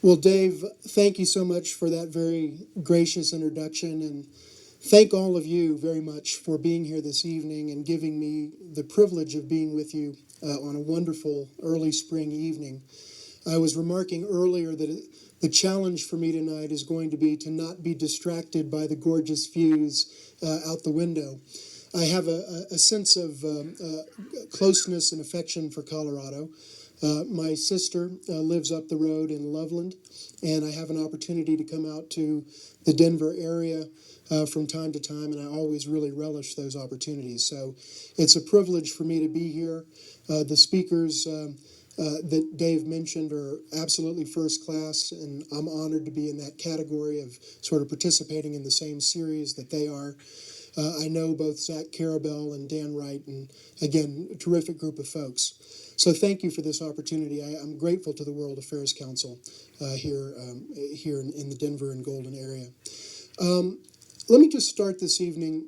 Well, Dave, thank you so much for that very gracious introduction, and thank all of you very much for being here this evening and giving me the privilege of being with you on a wonderful early spring evening. I was remarking earlier that the challenge for me tonight is going to be to not be distracted by the gorgeous views out the window. I have a sense of closeness and affection for Colorado. My sister lives up the road in Loveland, and I have an opportunity to come out to the Denver area from time to time, and I always really relish those opportunities. So it's a privilege for me to be here. The speakers that Dave mentioned are absolutely first class, and I'm honored to be in that category of sort of participating in the same series that they are. I know both Zach Carabell and Dan Wright, and again, a terrific group of folks. So thank you for this opportunity. I'm grateful to the World Affairs Council here in the Denver and Golden area. Let me just start this evening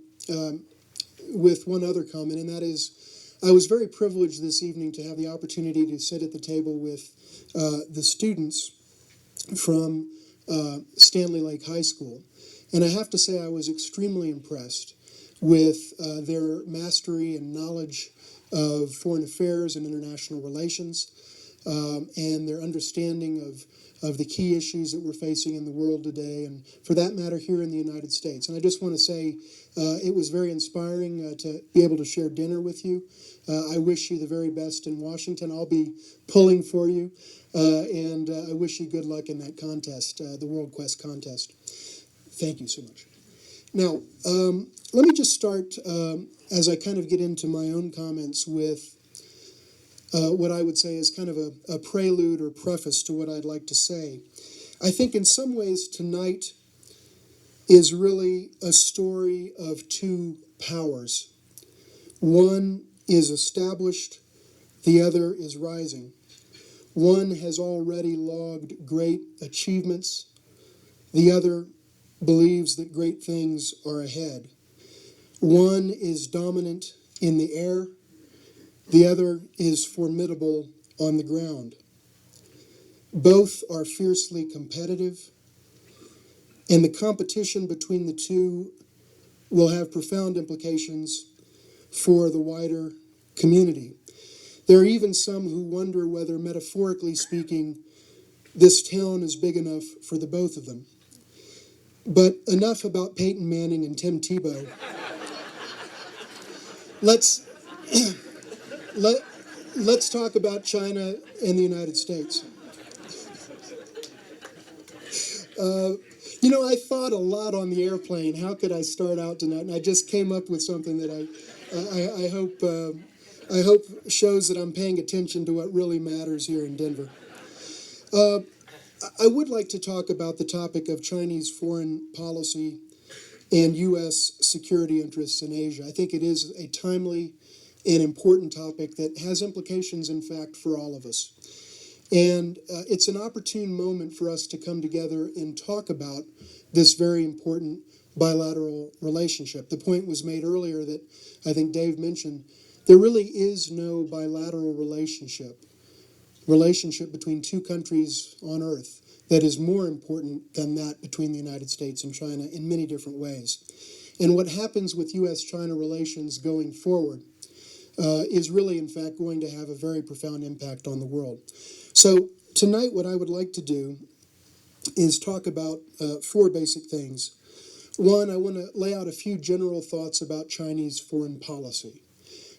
with one other comment, and that is I was very privileged this evening to have the opportunity to sit at the table with the students from Stanley Lake High School. And I have to say I was extremely impressed with their mastery and knowledge of foreign affairs and international relations, and their understanding of the key issues that we're facing in the world today, and for that matter here in the United States. And I just want to say it was very inspiring to be able to share dinner with you. I wish you the very best in Washington. I'll be pulling for you, and I wish you good luck in that contest, the World Quest contest. Thank you so much. Now, let me just start as I kind of get into my own comments with what I would say is kind of a prelude or preface to what I'd like to say. I think in some ways tonight is really a story of two powers. One is established, the other is rising. One has already logged great achievements, the other believes that great things are ahead. One is dominant in the air, the other is formidable on the ground. Both are fiercely competitive, and the competition between the two will have profound implications for the wider community. There are even some who wonder whether, metaphorically speaking, this town is big enough for the both of them. But enough about Peyton Manning and Tim Tebow. Let's talk about China and the United States. I thought a lot on the airplane. How could I start out tonight? And I just came up with something that I hope shows that I'm paying attention to what really matters here in Denver. I would like to talk about the topic of Chinese foreign policy and U.S. security interests in Asia. I think it is a timely and important topic that has implications, in fact, for all of us. And it's an opportune moment for us to come together and talk about this very important bilateral relationship. The point was made earlier that I think Dave mentioned, there really is no bilateral relationship between two countries on earth that is more important than that between the United States and China in many different ways. And what happens with U.S. China relations going forward is really, in fact, going to have a very profound impact on the world. So tonight what I would like to do is talk about four basic things. One, I want to lay out a few general thoughts about Chinese foreign policy.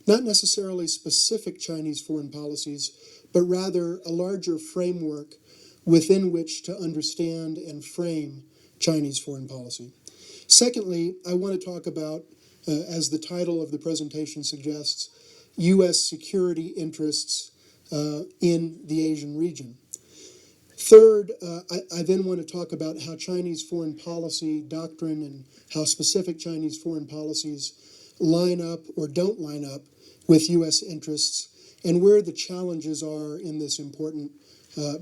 Not necessarily specific Chinese foreign policies, but rather a larger framework within which to understand and frame Chinese foreign policy. Secondly, I want to talk about, as the title of the presentation suggests, U.S. security interests in the Asian region. Third, I then want to talk about how Chinese foreign policy doctrine and how specific Chinese foreign policies line up or don't line up with U.S. interests, and where the challenges are in this important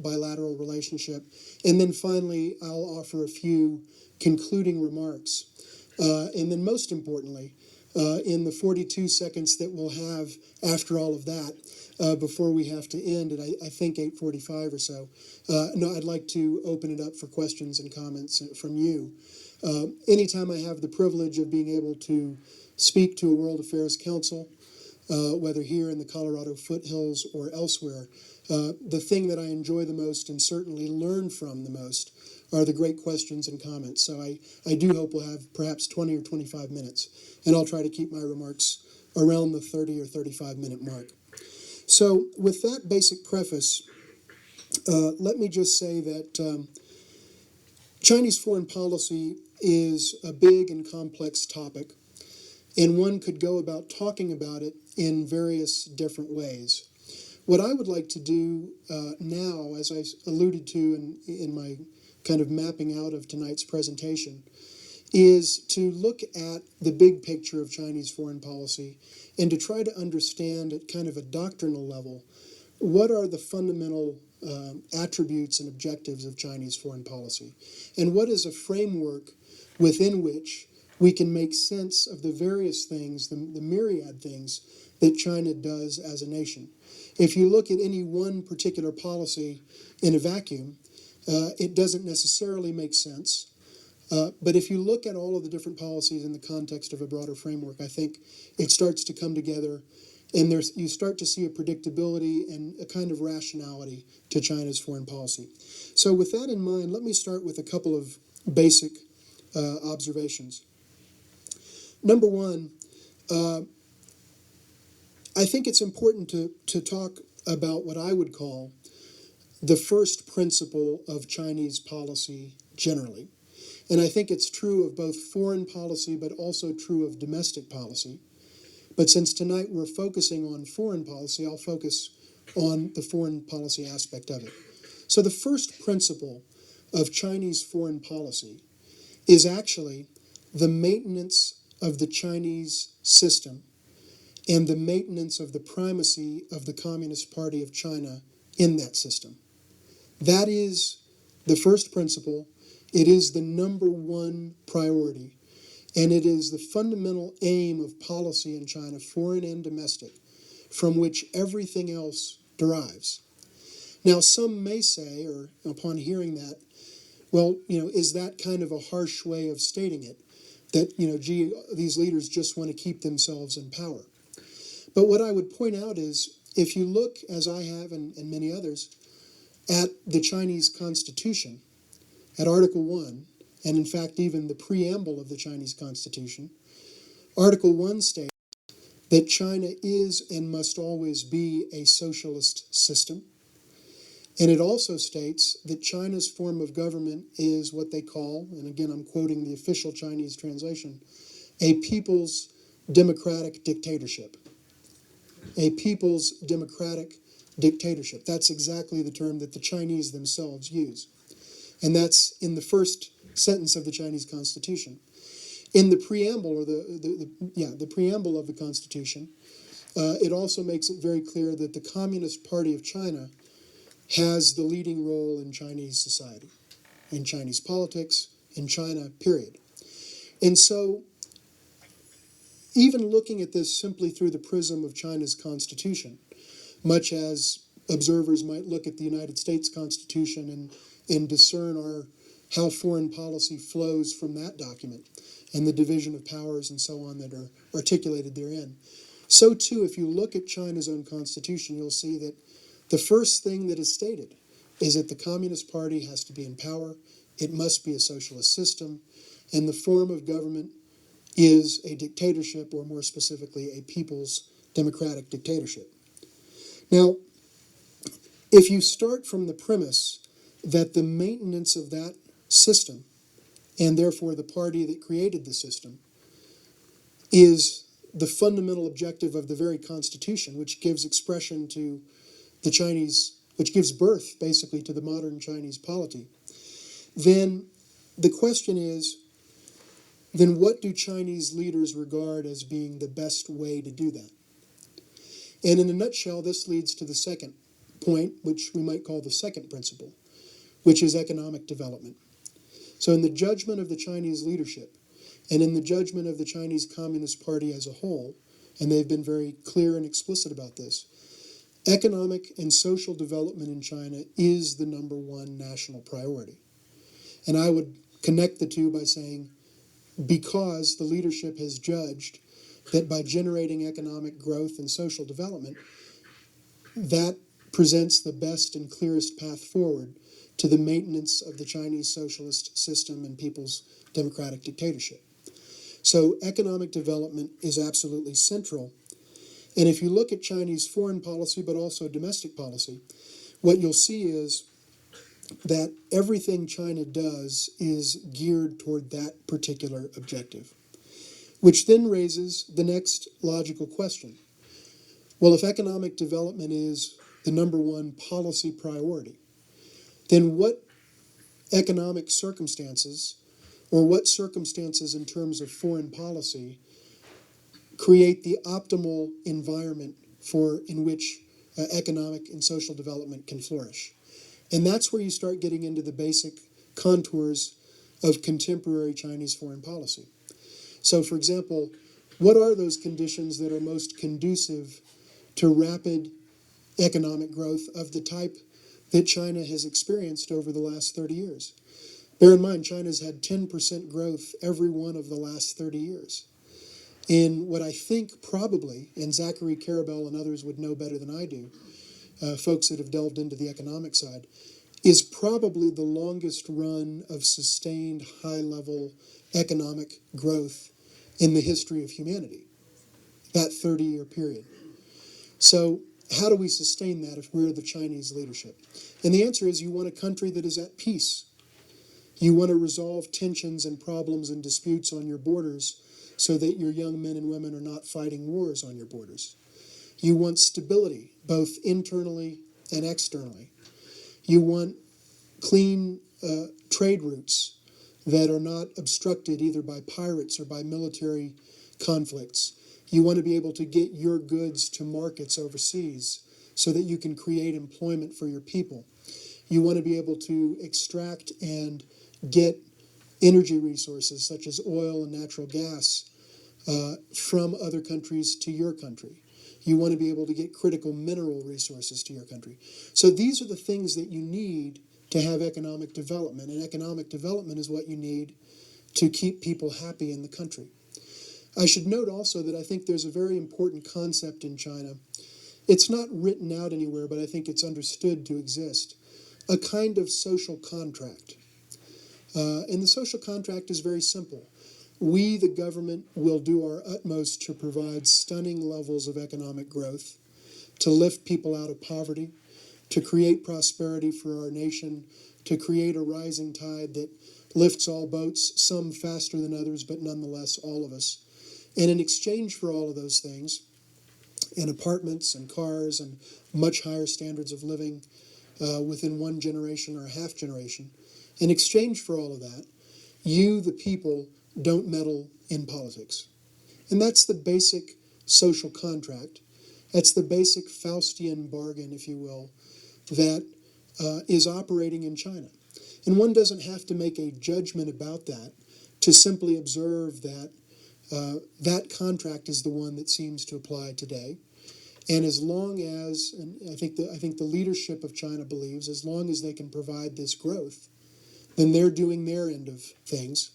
bilateral relationship. And then finally, I'll offer a few concluding remarks. And then most importantly, in the 42 seconds that we'll have after all of that, before we have to end at, I think, 8:45 or so. No, I'd like to open it up for questions and comments from you. Anytime I have the privilege of being able to speak to a World Affairs Council, whether here in the Colorado foothills or elsewhere, the thing that I enjoy the most and certainly learn from the most are the great questions and comments. So I do hope we'll have perhaps 20 or 25 minutes, and I'll try to keep my remarks around the 30 or 35-minute mark. So with that basic preface, let me just say that Chinese foreign policy is a big and complex topic, and one could go about talking about it in various different ways. What I would like to do now, as I alluded to in my kind of mapping out of tonight's presentation, is to look at the big picture of Chinese foreign policy and to try to understand at kind of a doctrinal level what are the fundamental attributes and objectives of Chinese foreign policy, and what is a framework within which we can make sense of the various things, the myriad things that China does as a nation. If you look at any one particular policy in a vacuum, it doesn't necessarily make sense. But if you look at all of the different policies in the context of a broader framework, I think it starts to come together, and you start to see a predictability and a kind of rationality to China's foreign policy. So with that in mind, let me start with a couple of basic observations. Number one, I think it's important to talk about what I would call the first principle of Chinese policy generally. And I think it's true of both foreign policy, but also true of domestic policy. But since tonight we're focusing on foreign policy, I'll focus on the foreign policy aspect of it. So the first principle of Chinese foreign policy is actually the maintenance of the Chinese system and the maintenance of the primacy of the Communist Party of China in that system. That is the first principle. It is the number one priority, and it is the fundamental aim of policy in China, foreign and domestic, from which everything else derives. Now, some may say, or upon hearing that, well, is that kind of a harsh way of stating it? That, gee, these leaders just want to keep themselves in power. But what I would point out is, if you look, as I have and many others, at the Chinese Constitution, at Article 1, and in fact even the preamble of the Chinese Constitution, Article 1 states that China is and must always be a socialist system. And it also states that China's form of government is what they call, and again I'm quoting the official Chinese translation, a people's democratic dictatorship. A people's democratic dictatorship. That's exactly the term that the Chinese themselves use. And that's in the first sentence of the Chinese Constitution. In the preamble, or the preamble of the Constitution, it also makes it very clear that the Communist Party of China has the leading role in Chinese society, in Chinese politics, in China, period. And so, even looking at this simply through the prism of China's Constitution, much as observers might look at the United States Constitution and discern how foreign policy flows from that document and the division of powers and so on that are articulated therein. So too, if you look at China's own constitution, you'll see that the first thing that is stated is that the Communist Party has to be in power, it must be a socialist system, and the form of government is a dictatorship, or more specifically, a people's democratic dictatorship. Now, if you start from the premise that the maintenance of that system, and therefore the party that created the system, is the fundamental objective of the very Constitution, which gives expression to the Chinese, which gives birth, basically, to the modern Chinese polity, then the question is, then what do Chinese leaders regard as being the best way to do that? And in a nutshell, this leads to the second point, which we might call the second principle, which is economic development. So in the judgment of the Chinese leadership, and in the judgment of the Chinese Communist Party as a whole, and they've been very clear and explicit about this, Economic and social development in China is the number one national priority. And I would connect the two by saying, because the leadership has judged that by generating economic growth and social development, that presents the best and clearest path forward to the maintenance of the Chinese socialist system and people's democratic dictatorship. So economic development is absolutely central. And if you look at Chinese foreign policy, but also domestic policy, what you'll see is that everything China does is geared toward that particular objective, which then raises the next logical question. Well, if economic development is the number one policy priority, then what economic circumstances, or what circumstances in terms of foreign policy, create the optimal environment in which economic and social development can flourish? And that's where you start getting into the basic contours of contemporary Chinese foreign policy. So, for example, what are those conditions that are most conducive to rapid economic growth of the type that China has experienced over the last 30 years? Bear in mind, China's had 10% growth every one of the last 30 years. In what I think probably, and Zachary Karabell and others would know better than I do, folks that have delved into the economic side, is probably the longest run of sustained high-level economic growth in the history of humanity, that 30-year period. So how do we sustain that if we're the Chinese leadership? And the answer is, you want a country that is at peace. You want to resolve tensions and problems and disputes on your borders so that your young men and women are not fighting wars on your borders. You want stability, both internally and externally. You want clean trade routes that are not obstructed either by pirates or by military conflicts. You want to be able to get your goods to markets overseas so that you can create employment for your people. You want to be able to extract and get energy resources such as oil and natural gas from other countries to your country. You want to be able to get critical mineral resources to your country. So these are the things that you need to have economic development, and economic development is what you need to keep people happy in the country. I should note also that I think there's a very important concept in China. It's not written out anywhere, but I think it's understood to exist. A kind of social contract. And the social contract is very simple. We, the government, will do our utmost to provide stunning levels of economic growth, to lift people out of poverty, to create prosperity for our nation, to create a rising tide that lifts all boats, some faster than others, but nonetheless all of us. And in exchange for all of those things, in apartments and cars and much higher standards of living within one generation or a half generation, in exchange for all of that, you, the people, don't meddle in politics. And that's the basic social contract. That's the basic Faustian bargain, if you will, that is operating in China. And one doesn't have to make a judgment about that to simply observe that that contract is the one that seems to apply today. And as long as, and I think the leadership of China believes, as long as they can provide this growth, then they're doing their end of things,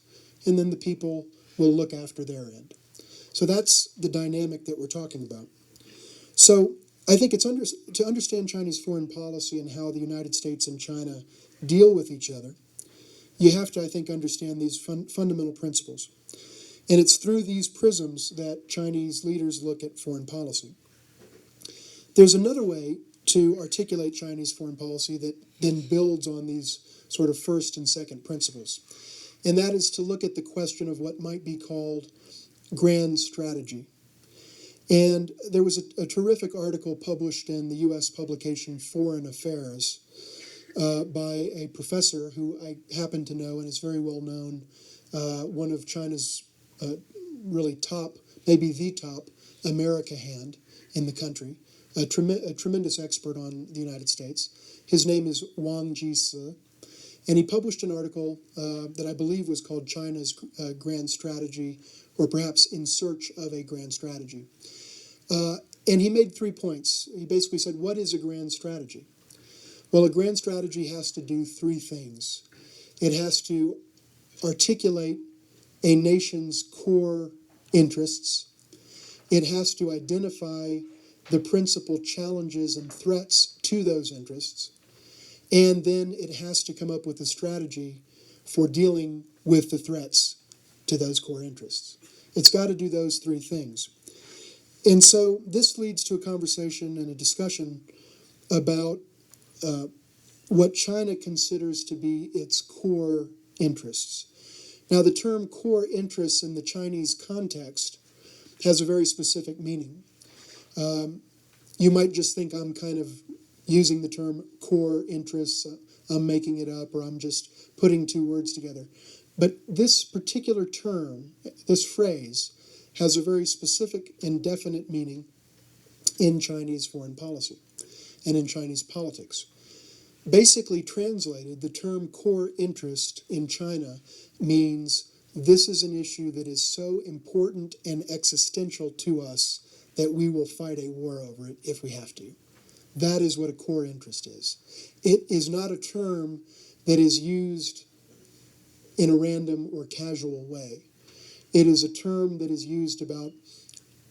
and then the people will look after their end. So that's the dynamic that we're talking about. So I think it's to understand Chinese foreign policy and how the United States and China deal with each other, you have to, I think, understand these fundamental principles. And it's through these prisms that Chinese leaders look at foreign policy. There's another way to articulate Chinese foreign policy that then builds on these sort of first and second principles. And that is to look at the question of what might be called grand strategy. And there was a terrific article published in the U.S. publication Foreign Affairs by a professor who I happen to know and is very well known, one of China's really top, maybe the top America hand in the country, a tremendous expert on the United States. His name is Wang Jisi. And he published an article that I believe was called China's Grand Strategy, or perhaps In Search of a Grand Strategy. And he made 3 points. He basically said, what is a grand strategy? Well, a grand strategy has to do 3 things. It has to articulate a nation's core interests. It has to identify the principal challenges and threats to those interests. And then it has to come up with a strategy for dealing with the threats to those core interests. It's got to do those 3 things. And so this leads to a conversation and a discussion about what China considers to be its core interests. Now, the term core interests in the Chinese context has a very specific meaning. You might just think I'm kind of using the term core interests, I'm making it up, or I'm just putting 2 words together. But this particular term, this phrase, has a very specific and definite meaning in Chinese foreign policy and in Chinese politics. Basically translated, the term core interest in China means this is an issue that is so important and existential to us that we will fight a war over it if we have to. That is what a core interest is. It is not a term that is used in a random or casual way. It is a term that is used about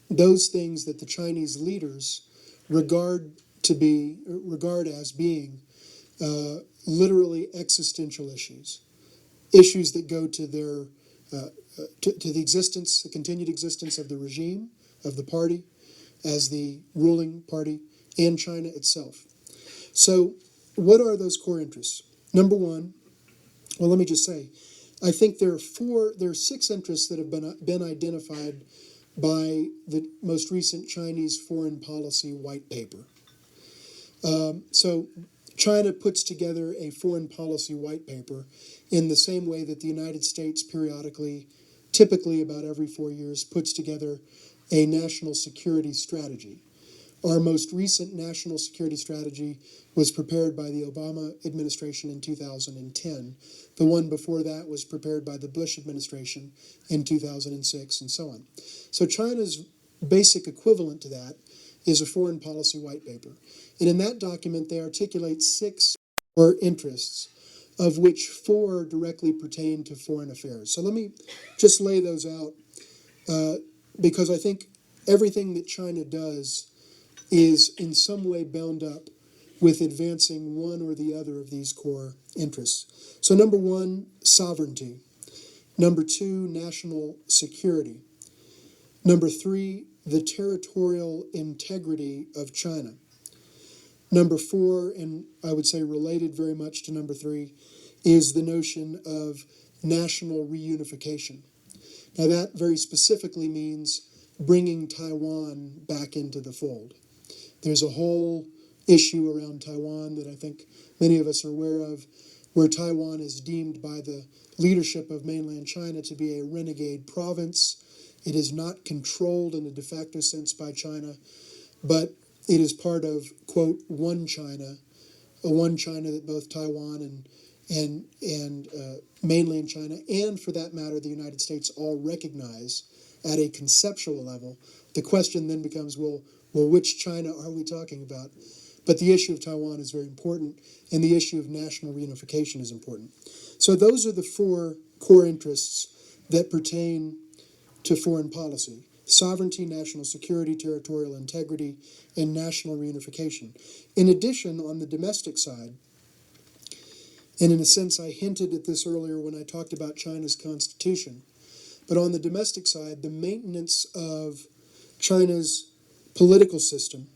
those things that the Chinese leaders regard as being literally existential issues, issues that go to their to the existence, the continued existence of the regime, of the party, as the ruling party, and China itself. So, what are those core interests? Number one, well, let me just say, I think there are 6 interests that have been identified by the most recent Chinese foreign policy white paper. So China puts together a foreign policy white paper in the same way that the United States periodically, typically about every 4 years, puts together a national security strategy. Our most recent national security strategy was prepared by the Obama administration in 2010. The one before that was prepared by the Bush administration in 2006, and so on. So China's basic equivalent to that is a foreign policy white paper. And in that document, they articulate 6 core interests, of which 4 directly pertain to foreign affairs. So let me just lay those out, because I think everything that China does is in some way bound up with advancing one or the other of these core interests. So number 1, sovereignty. Number 2, national security. Number 3, the territorial integrity of China. Number 4, and I would say related very much to number 3, is the notion of national reunification. Now that very specifically means bringing Taiwan back into the fold. There's a whole issue around Taiwan that I think many of us are aware of, where Taiwan is deemed by the leadership of mainland China to be a renegade province. It is not controlled in a de facto sense by China, but it is part of, quote, one China, a one China that both Taiwan and mainland China, and for that matter, the United States, all recognize at a conceptual level. The question then becomes, well, which China are we talking about? But the issue of Taiwan is very important, and the issue of national reunification is important. So those are the 4 core interests that pertain to foreign policy: sovereignty, national security, territorial integrity, and national reunification. In addition, on the domestic side, and in a sense I hinted at this earlier when I talked about China's constitution, but on the domestic side, the maintenance of China's political system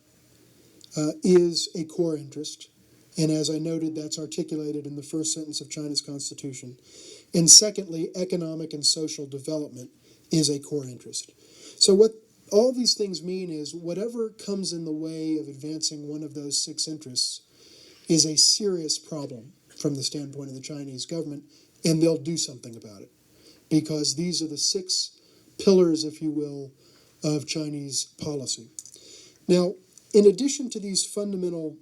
is a core interest. And as I noted, that's articulated in the first sentence of China's constitution. And secondly, economic and social development is a core interest. So what all these things mean is whatever comes in the way of advancing one of those 6 interests is a serious problem from the standpoint of the Chinese government, and they'll do something about it, because these are the 6 pillars, if you will, of Chinese policy. Now, in addition to these fundamental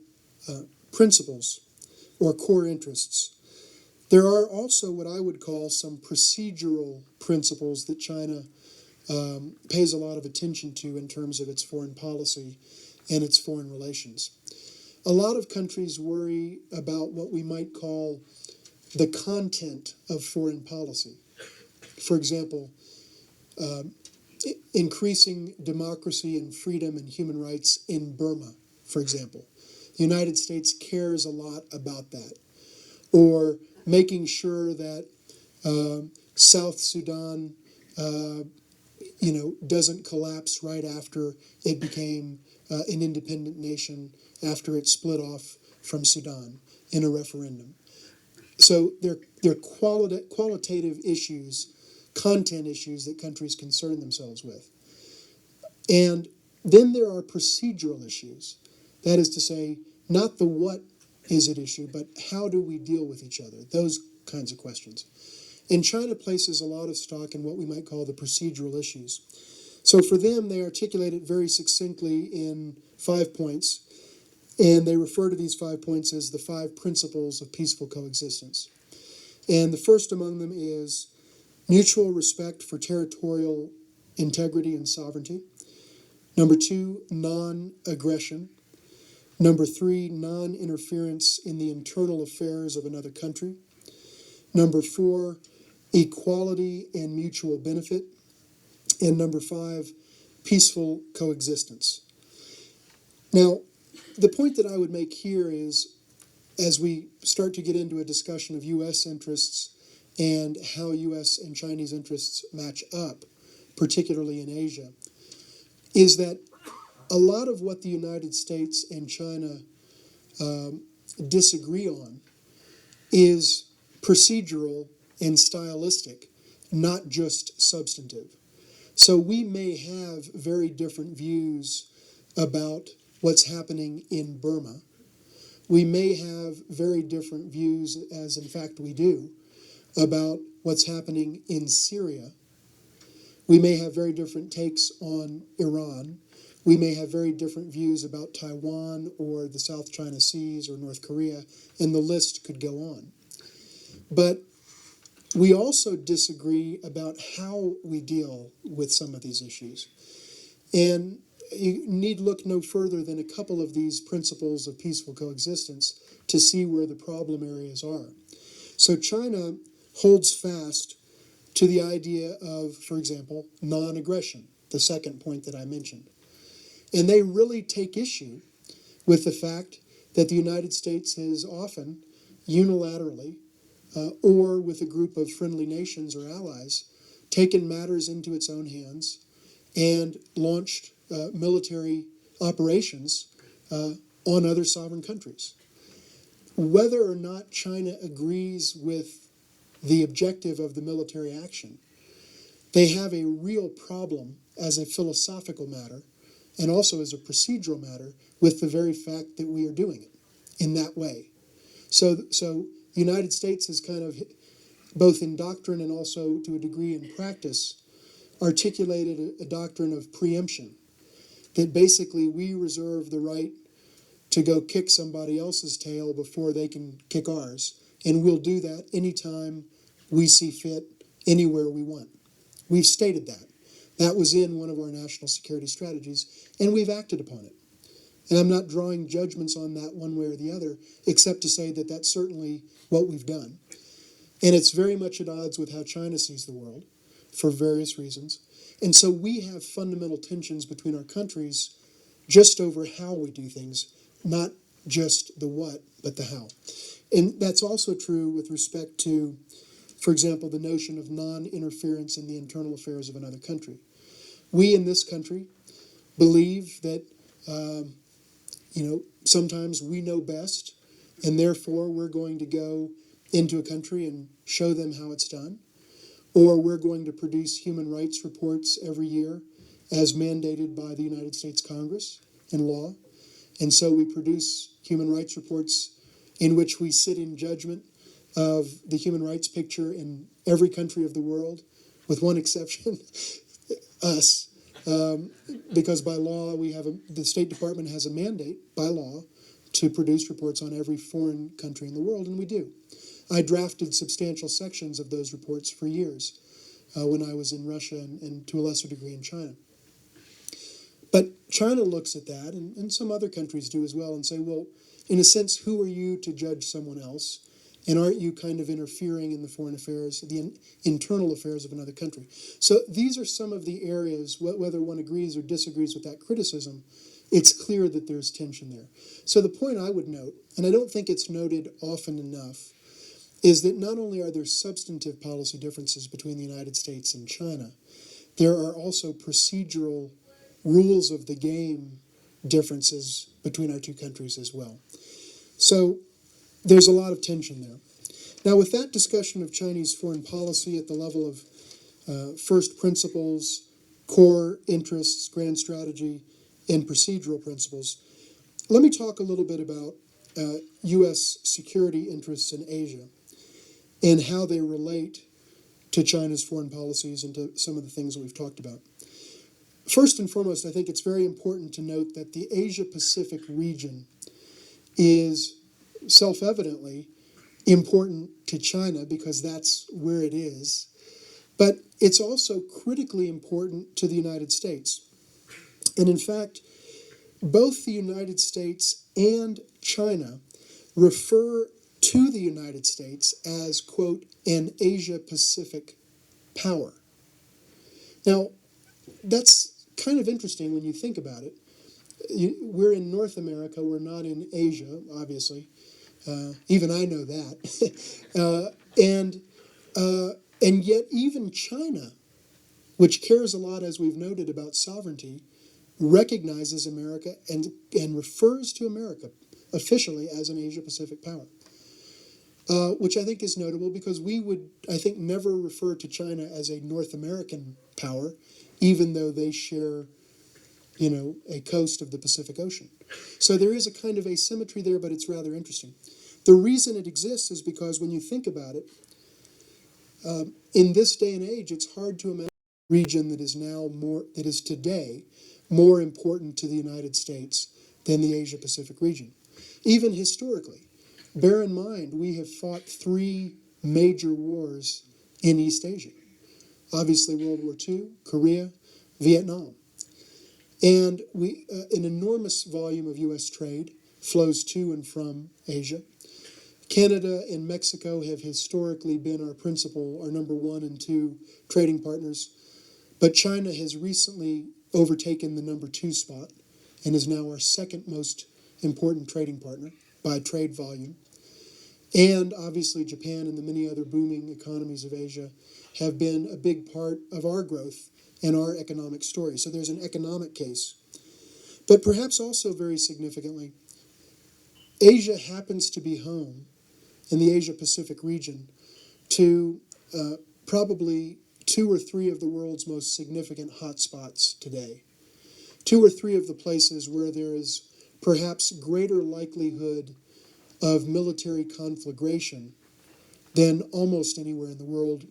principles or core interests, there are also what I would call some procedural principles that China pays a lot of attention to in terms of its foreign policy and its foreign relations. A lot of countries worry about what we might call the content of foreign policy. For example, increasing democracy and freedom and human rights in Burma, for example. The United States cares a lot about that. Or making sure that South Sudan, doesn't collapse right after it became an independent nation, after it split off from Sudan in a referendum. So they're qualitative issues, content issues that countries concern themselves with. And then there are procedural issues. That is to say, not the what is at issue, but how do we deal with each other? Those kinds of questions. And China places a lot of stock in what we might call the procedural issues. So for them, they articulate it very succinctly in 5 points, and they refer to these 5 points as the 5 principles of peaceful coexistence. And the first among them is mutual respect for territorial integrity and sovereignty. Number 2, non-aggression. Number 3, non-interference in the internal affairs of another country. Number 4, equality and mutual benefit. And number 5, peaceful coexistence. Now, the point that I would make here is, as we start to get into a discussion of U.S. interests and how U.S. and Chinese interests match up, particularly in Asia, is that a lot of what the United States and China disagree on is procedural and stylistic, not just substantive. So we may have very different views about what's happening in Burma. We may have very different views, as in fact we do, about what's happening in Syria. We may have very different takes on Iran. We may have very different views about Taiwan or the South China Seas or North Korea, and the list could go on. But we also disagree about how we deal with some of these issues. And you need look no further than a couple of these principles of peaceful coexistence to see where the problem areas are. So China holds fast to the idea of, for example, non-aggression, the second point that I mentioned. And they really take issue with the fact that the United States has often unilaterally or with a group of friendly nations or allies, taken matters into its own hands and launched military operations on other sovereign countries. Whether or not China agrees with the objective of the military action, they have a real problem as a philosophical matter and also as a procedural matter with the very fact that we are doing it in that way. So the United States has kind of, both in doctrine and also to a degree in practice, articulated a doctrine of preemption, that basically we reserve the right to go kick somebody else's tail before they can kick ours. And we'll do that anytime we see fit, anywhere we want. We've stated that. That was in one of our national security strategies, and we've acted upon it. And I'm not drawing judgments on that one way or the other, except to say that that's certainly what we've done. And it's very much at odds with how China sees the world, for various reasons. And so we have fundamental tensions between our countries just over how we do things, not just the what, but the how. And that's also true with respect to, for example, the notion of non-interference in the internal affairs of another country. We in this country believe that sometimes we know best, and therefore we're going to go into a country and show them how it's done, or we're going to produce human rights reports every year as mandated by the United States Congress and law. And so we produce human rights reports in which we sit in judgment of the human rights picture in every country of the world, with one exception, us. Because by law, the State Department has a mandate by law to produce reports on every foreign country in the world, and we do. I drafted substantial sections of those reports for years when I was in Russia and to a lesser degree in China. But China looks at that, and some other countries do as well, and say, well, in a sense, who are you to judge someone else? And aren't you kind of interfering in the foreign affairs, the internal affairs of another country? So these are some of the areas, whether one agrees or disagrees with that criticism, it's clear that there's tension there. So the point I would note, and I don't think it's noted often enough, is that not only are there substantive policy differences between the United States and China, there are also procedural rules of the game differences between our two countries as well. So there's a lot of tension there. Now, with that discussion of Chinese foreign policy at the level of first principles, core interests, grand strategy, and procedural principles, let me talk a little bit about U.S. security interests in Asia and how they relate to China's foreign policies and to some of the things that we've talked about. First and foremost, I think it's very important to note that the Asia-Pacific region is self-evidently important to China because that's where it is, but it's also critically important to the United States. And in fact, both the United States and China refer to the United States as, quote, an Asia-Pacific power. Now, that's kind of interesting when you think about it. We're in North America, we're not in Asia, obviously. Even I know that. And yet even China, which cares a lot, as we've noted, about sovereignty, recognizes America and refers to America officially as an Asia-Pacific power. Which I think is notable because we would, I think, never refer to China as a North American power, even though they share, a coast of the Pacific Ocean. So there is a kind of asymmetry there, but it's rather interesting. The reason it exists is because when you think about it, in this day and age, it's hard to imagine a region that is today more important to the United States than the Asia-Pacific region. Even historically, bear in mind, we have fought 3 major wars in East Asia. Obviously, World War II, Korea, Vietnam. And an enormous volume of U.S. trade flows to and from Asia. Canada and Mexico have historically been our number 1 and 2 trading partners. But China has recently overtaken the number 2 spot and is now our second most important trading partner by trade volume. And obviously Japan and the many other booming economies of Asia have been a big part of our growth and our economic story. So there's an economic case. But perhaps also very significantly, Asia happens to be home in the Asia-Pacific region to probably 2 or 3 of the world's most significant hotspots today. 2 or 3 of the places where there is perhaps greater likelihood of military conflagration than almost anywhere in the world,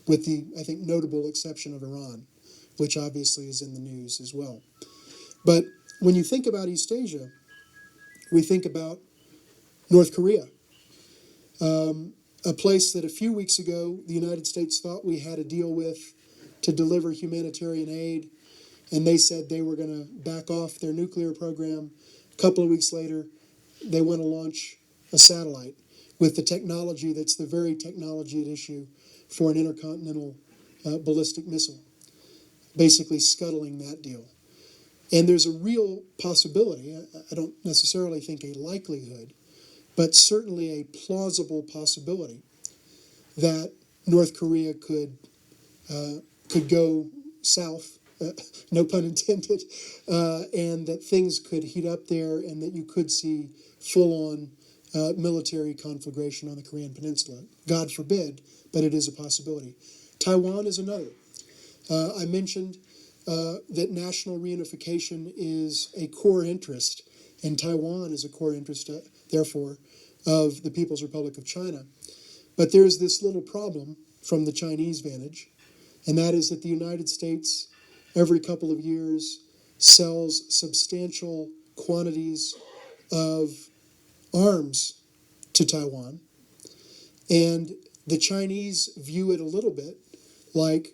with the, I think, notable exception of Iran, which obviously is in the news as well. But when you think about East Asia, we think about North Korea, a place that a few weeks ago the United States thought we had a deal with to deliver humanitarian aid, and they said they were going to back off their nuclear program. A couple of weeks later, they want to launch a satellite with the technology that's the very technology at issue for an intercontinental ballistic missile, basically scuttling that deal. And there's a real possibility, I don't necessarily think a likelihood, but certainly a plausible possibility that North Korea could go south, no pun intended, and that things could heat up there and that you could see full-on military conflagration on the Korean Peninsula. God forbid, but it is a possibility. Taiwan is another. I mentioned that national reunification is a core interest, and Taiwan is a core interest, therefore, of the People's Republic of China. But there's this little problem from the Chinese vantage, and that is that the United States, every couple of years, sells substantial quantities of arms to Taiwan. And the Chinese view it a little bit like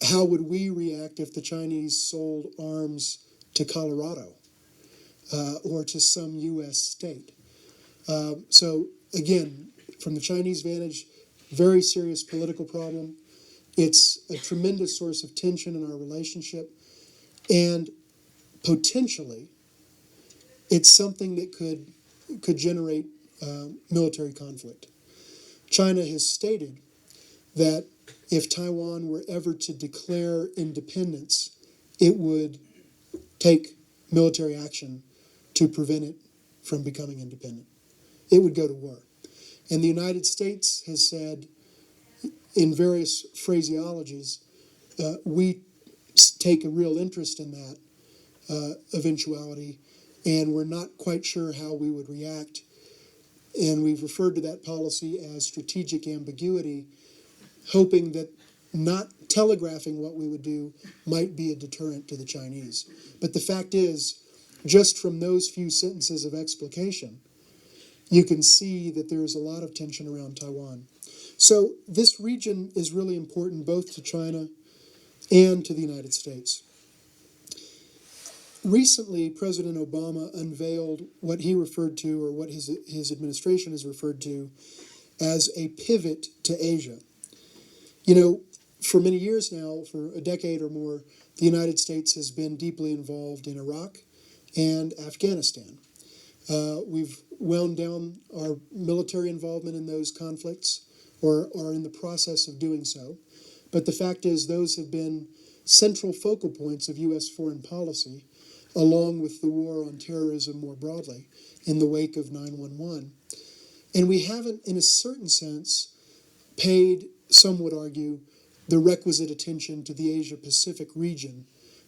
how would we react if the Chinese sold arms to Colorado or to some U.S. state? So again, from the Chinese vantage, very serious political problem. It's a tremendous source of tension in our relationship, and potentially, it's something that could generate military conflict. China has stated that if Taiwan were ever to declare independence, it would take military action to prevent it from becoming independent. It would go to war. And the United States has said, in various phraseologies, we take a real interest in that eventuality, and we're not quite sure how we would react. And we've referred to that policy as strategic ambiguity, hoping that not telegraphing what we would do might be a deterrent to the Chinese. But the fact is, just from those few sentences of explication, you can see that there is a lot of tension around Taiwan. So this region is really important both to China and to the United States. Recently, President Obama unveiled what he referred to, or what his administration has referred to, as a pivot to Asia. You know, for many years now, for a decade or more, the United States has been deeply involved in Iraq and Afghanistan. We've wound down our military involvement in those conflicts, or are in the process of doing so. But the fact is, those have been central focal points of U.S. foreign policy, along with the war on terrorism more broadly, in the wake of 9/11. And we haven't, in a certain sense, paid, some would argue, the requisite attention to the Asia-Pacific region,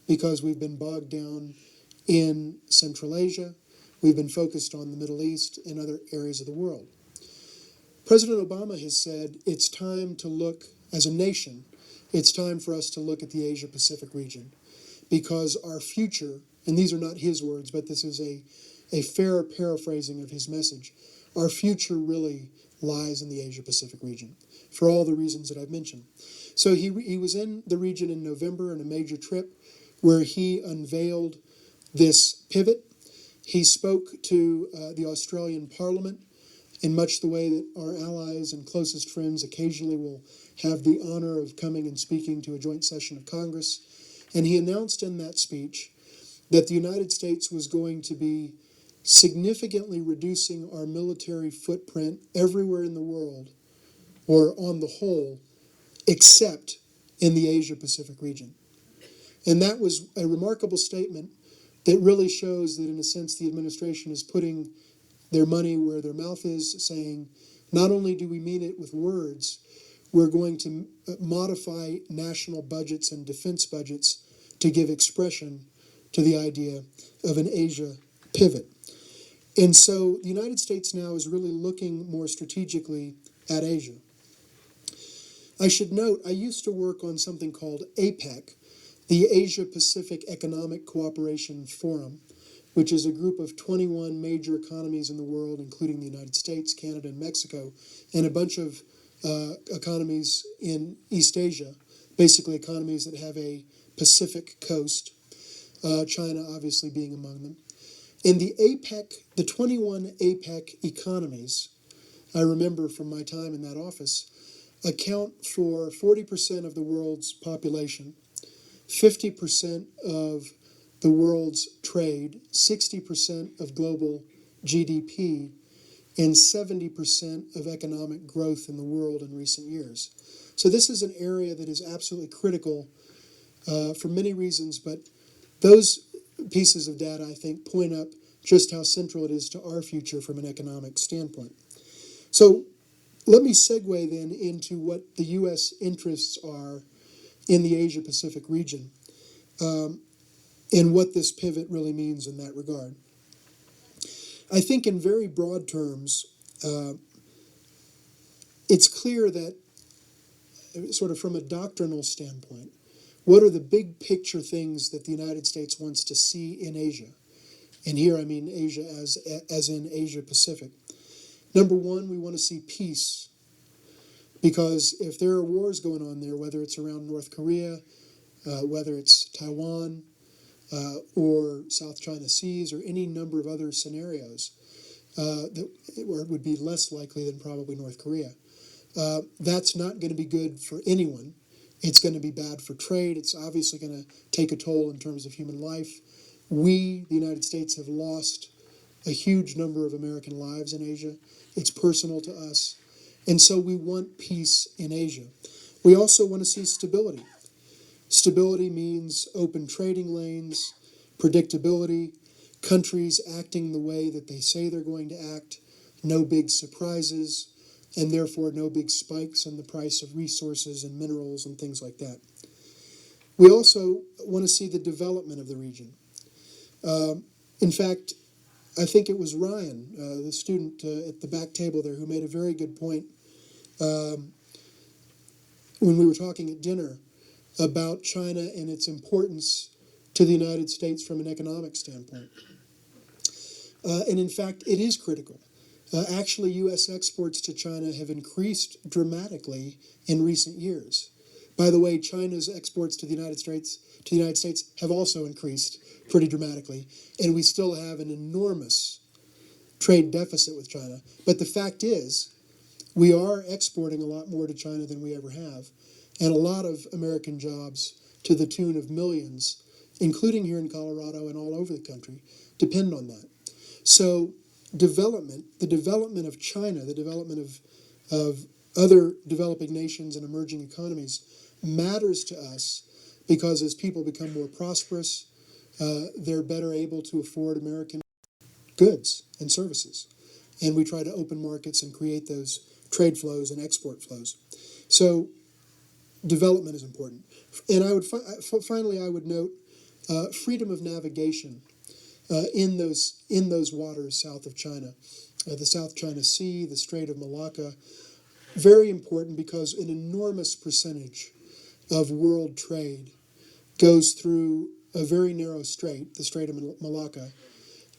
because we've been bogged down in Central Asia, we've been focused on the Middle East and other areas of the world. President Obama has said it's time to look, as a nation, it's time for us to look at the Asia-Pacific region, because our future, and these are not his words, but this is a fair paraphrasing of his message, our future really lies in the Asia-Pacific region, for all the reasons that I've mentioned. So he was in the region in November on a major trip where he unveiled this pivot. He spoke to the Australian Parliament in much the way that our allies and closest friends occasionally will have the honor of coming and speaking to a joint session of Congress. And he announced in that speech that the United States was going to be significantly reducing our military footprint everywhere in the world, or on the whole, except in the Asia-Pacific region. And that was a remarkable statement that really shows that, in a sense, the administration is putting their money where their mouth is, saying, not only do we mean it with words, we're going to modify national budgets and defense budgets to give expression to the idea of an Asia pivot. And so the United States now is really looking more strategically at Asia. I should note, I used to work on something called APEC, the Asia-Pacific Economic Cooperation Forum, which is a group of 21 major economies in the world, including the United States, Canada, and Mexico, and a bunch of economies in East Asia, basically economies that have a Pacific coast, China obviously being among them. In the APEC, the 21 APEC economies, I remember from my time in that office, account for 40% of the world's population, 50% of the world's trade, 60% of global GDP, and 70% of economic growth in the world in recent years. So this is an area that is absolutely critical for many reasons, but those pieces of data, I think, point up just how central it is to our future from an economic standpoint. So let me segue then into what the U.S. interests are in the Asia-Pacific region, and what this pivot really means in that regard. I think in very broad terms, it's clear that, sort of from a doctrinal standpoint, what are the big picture things that the United States wants to see in Asia? And here I mean Asia as in Asia-Pacific. Number one, we want to see peace, because if there are wars going on there, whether it's around North Korea whether it's Taiwan or South China Seas or any number of other scenarios where it would be less likely than probably North Korea. That's not going to be good for anyone. It's going to be bad for trade. It's obviously going to take a toll in terms of human life. We, the United States, have lost a huge number of American lives in Asia. It's personal to us. And so we want peace in Asia. We also want to see stability. Stability means open trading lanes, predictability, countries acting the way that they say they're going to act, no big surprises, and therefore no big spikes in the price of resources and minerals and things like that. We also want to see the development of the region. In fact, I think it was Ryan, the student at the back table there, who made a very good point when we were talking at dinner about China and its importance to the United States from an economic standpoint. And in fact, it is critical. Actually, U.S. exports to China have increased dramatically in recent years. By the way, China's exports to the United States have also increased pretty dramatically, and we still have an enormous trade deficit with China. But the fact is, we are exporting a lot more to China than we ever have, and a lot of American jobs to the tune of millions, including here in Colorado and all over the country, depend on that. So the development of China, the development of other developing nations and emerging economies matters to us because as people become more prosperous, they're better able to afford American goods and services. And we try to open markets and create those trade flows and export flows. So development is important. And I would finally I would note freedom of navigation in those waters south of China, the South China Sea, the Strait of Malacca. Very important because an enormous percentage of world trade goes through a very narrow strait, the Strait of Malacca,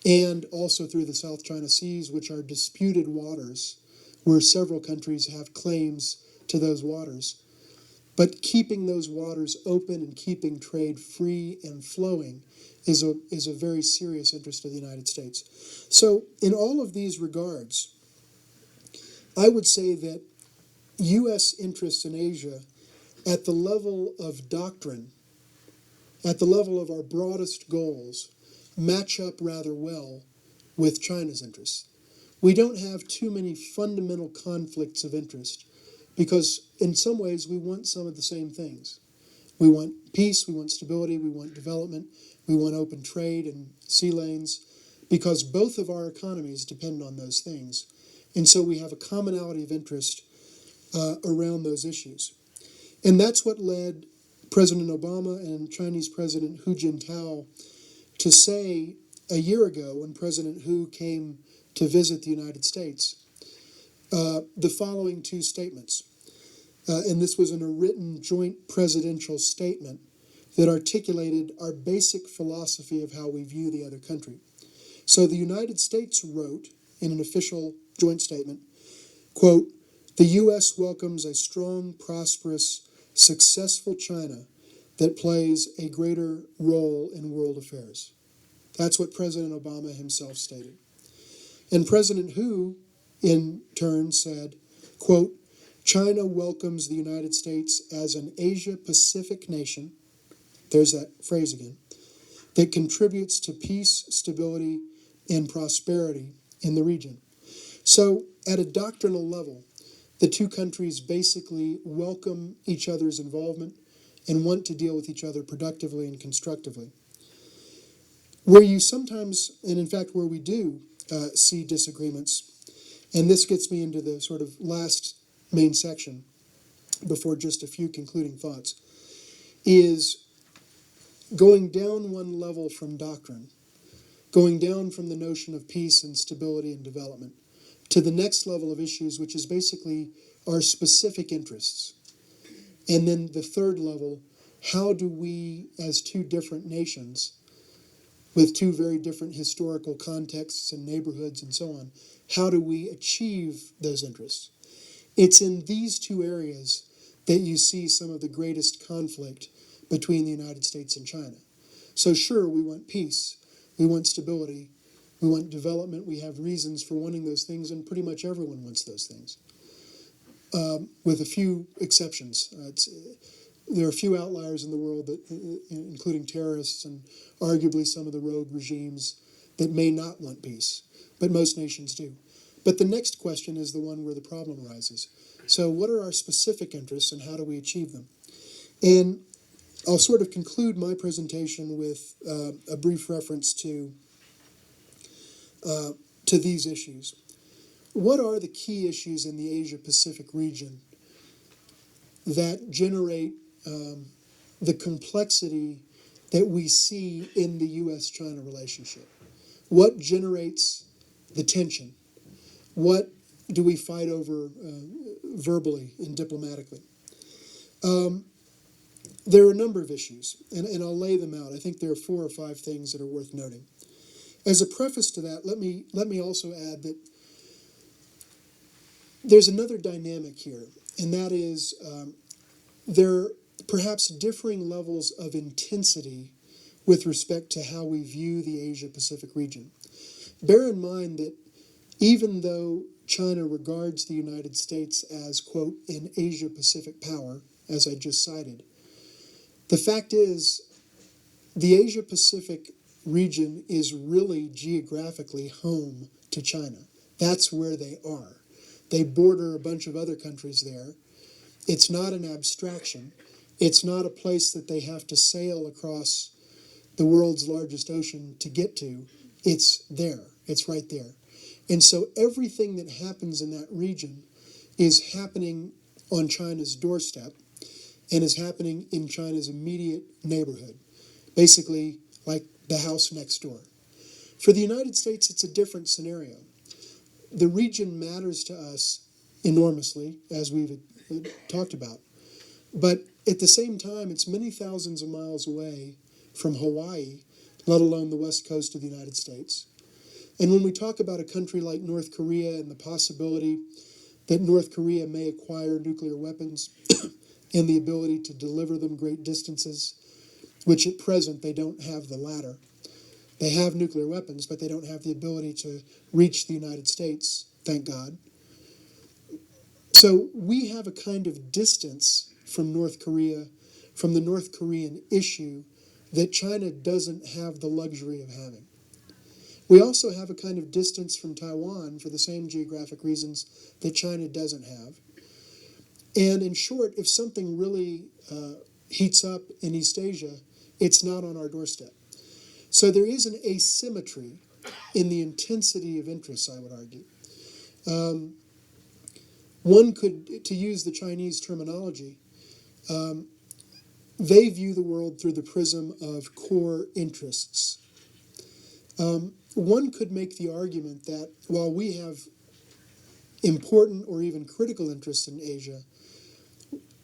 and also through the South China Seas, which are disputed waters where several countries have claims to those waters. But keeping those waters open and keeping trade free and flowing is a very serious interest of the United States. So in all of these regards, I would say that U.S. interests in Asia at the level of doctrine, at the level of our broadest goals, match up rather well with China's interests. We don't have too many fundamental conflicts of interest because in some ways we want some of the same things. We want peace, we want stability, we want development, we want open trade and sea lanes because both of our economies depend on those things. And so we have a commonality of interest around those issues. And that's what led President Obama and Chinese President Hu Jintao to say a year ago when President Hu came to visit the United States, the following two statements. And this was in a written joint presidential statement that articulated our basic philosophy of how we view the other country. So the United States wrote in an official joint statement, quote, "The U.S. welcomes a strong, prosperous, successful China that plays a greater role in world affairs." That's what President Obama himself stated. And President Hu, in turn, said, quote, "China welcomes the United States as an Asia-Pacific nation," there's that phrase again, "that contributes to peace, stability, and prosperity in the region." So at a doctrinal level, the two countries basically welcome each other's involvement and want to deal with each other productively and constructively. Where you sometimes, and in fact where we do see disagreements, and this gets me into the sort of last main section before just a few concluding thoughts, is going down one level from doctrine, going down from the notion of peace and stability and development to the next level of issues, which is basically our specific interests. And then the third level, how do we, as two different nations, with two very different historical contexts and neighborhoods and so on, how do we achieve those interests? It's in these two areas that you see some of the greatest conflict between the United States and China. So sure, we want peace, we want stability, we want development, we have reasons for wanting those things, and pretty much everyone wants those things, with a few exceptions. There are a few outliers in the world, that, including terrorists and arguably some of the rogue regimes that may not want peace, but most nations do. But the next question is the one where the problem arises. So what are our specific interests and how do we achieve them? And I'll sort of conclude my presentation with a brief reference to these issues. What are the key issues in the Asia-Pacific region that generate the complexity that we see in the U.S. China relationship? What generates the tension? What do we fight over verbally and diplomatically? There are a number of issues, and I'll lay them out. I think there are 4 or 5 things that are worth noting. As a preface to that, let me also add that there's another dynamic here, and that is there are perhaps differing levels of intensity with respect to how we view the Asia-Pacific region. Bear in mind that even though China regards the United States as, quote, an Asia-Pacific power, as I just cited, the fact is the Asia-Pacific region is really geographically home to China. That's where they are. They border a bunch of other countries there. It's not an abstraction. It's not a place that they have to sail across the world's largest ocean to get to. It's there. It's right there. And so everything that happens in that region is happening on China's doorstep and is happening in China's immediate neighborhood, basically like the house next door. For the United States, it's a different scenario. The region matters to us enormously, as we've talked about. But at the same time, it's many thousands of miles away from Hawaii, let alone the west coast of the United States. And when we talk about a country like North Korea and the possibility that North Korea may acquire nuclear weapons and the ability to deliver them great distances, which at present they don't have the latter. They have nuclear weapons, but they don't have the ability to reach the United States, thank God. So we have a kind of distance from North Korea, from the North Korean issue, that China doesn't have the luxury of having. We also have a kind of distance from Taiwan for the same geographic reasons that China doesn't have. And in short, if something really heats up in East Asia, it's not on our doorstep. So there is an asymmetry in the intensity of interests, I would argue. One could, to use the Chinese terminology, they view the world through the prism of core interests. One could make the argument that while we have important or even critical interests in Asia,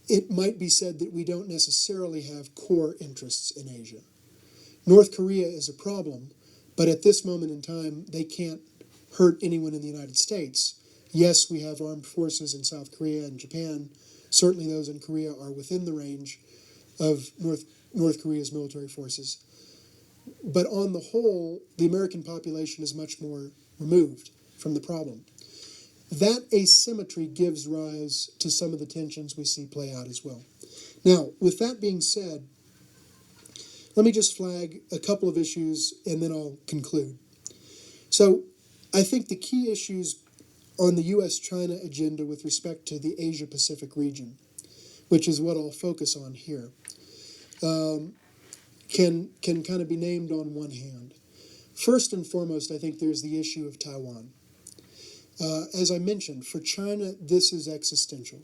it might be said that we don't necessarily have core interests in Asia. North Korea is a problem, but at this moment in time, they can't hurt anyone in the United States. Yes, we have armed forces in South Korea and Japan. Certainly those in Korea are within the range of North Korea's military forces. But on the whole, the American population is much more removed from the problem. That asymmetry gives rise to some of the tensions we see play out as well. Now, with that being said, let me just flag a couple of issues and then I'll conclude. So I think the key issues on the U.S. China agenda with respect to the Asia-Pacific region, which is what I'll focus on here, can kind of be named on one hand. First and foremost, I think there's the issue of Taiwan. As I mentioned, for China, this is existential.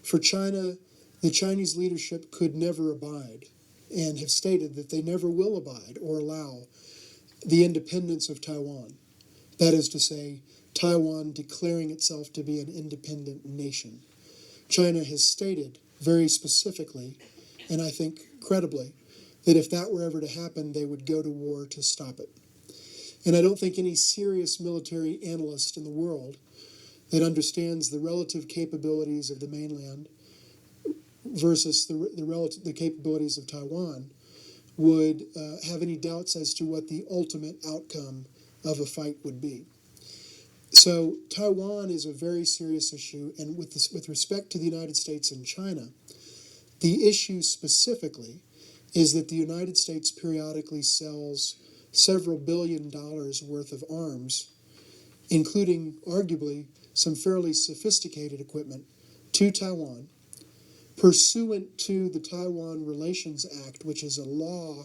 For China, the Chinese leadership could never abide and have stated that they never will abide or allow the independence of Taiwan. That is to say, Taiwan declaring itself to be an independent nation. China has stated very specifically, and I think credibly, that if that were ever to happen, they would go to war to stop it. And I don't think any serious military analyst in the world that understands the relative capabilities of the mainland versus the capabilities of Taiwan would have any doubts as to what the ultimate outcome of a fight would be. So Taiwan is a very serious issue, and with respect to the United States and China, the issue specifically is that the United States periodically sells several $billion worth of arms, including arguably some fairly sophisticated equipment, to Taiwan, pursuant to the Taiwan Relations Act, which is a law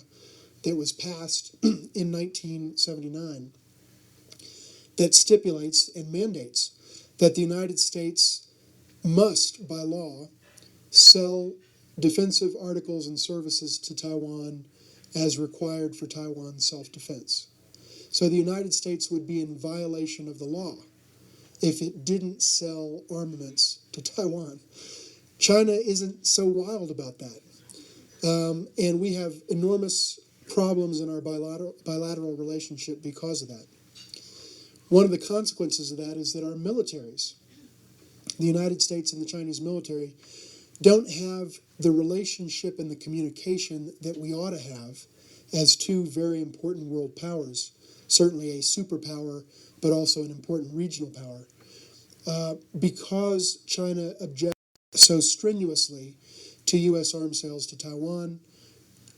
that was passed in 1979 that stipulates and mandates that the United States must, by law, sell defensive articles and services to Taiwan as required for Taiwan's self-defense. So the United States would be in violation of the law if it didn't sell armaments to Taiwan. China isn't so wild about that. And we have enormous problems in our bilateral relationship because of that. One of the consequences of that is that our militaries, the United States and the Chinese military, don't have the relationship and the communication that we ought to have as two very important world powers, certainly a superpower, but also an important regional power. Because China objects so strenuously to U.S. arms sales to Taiwan,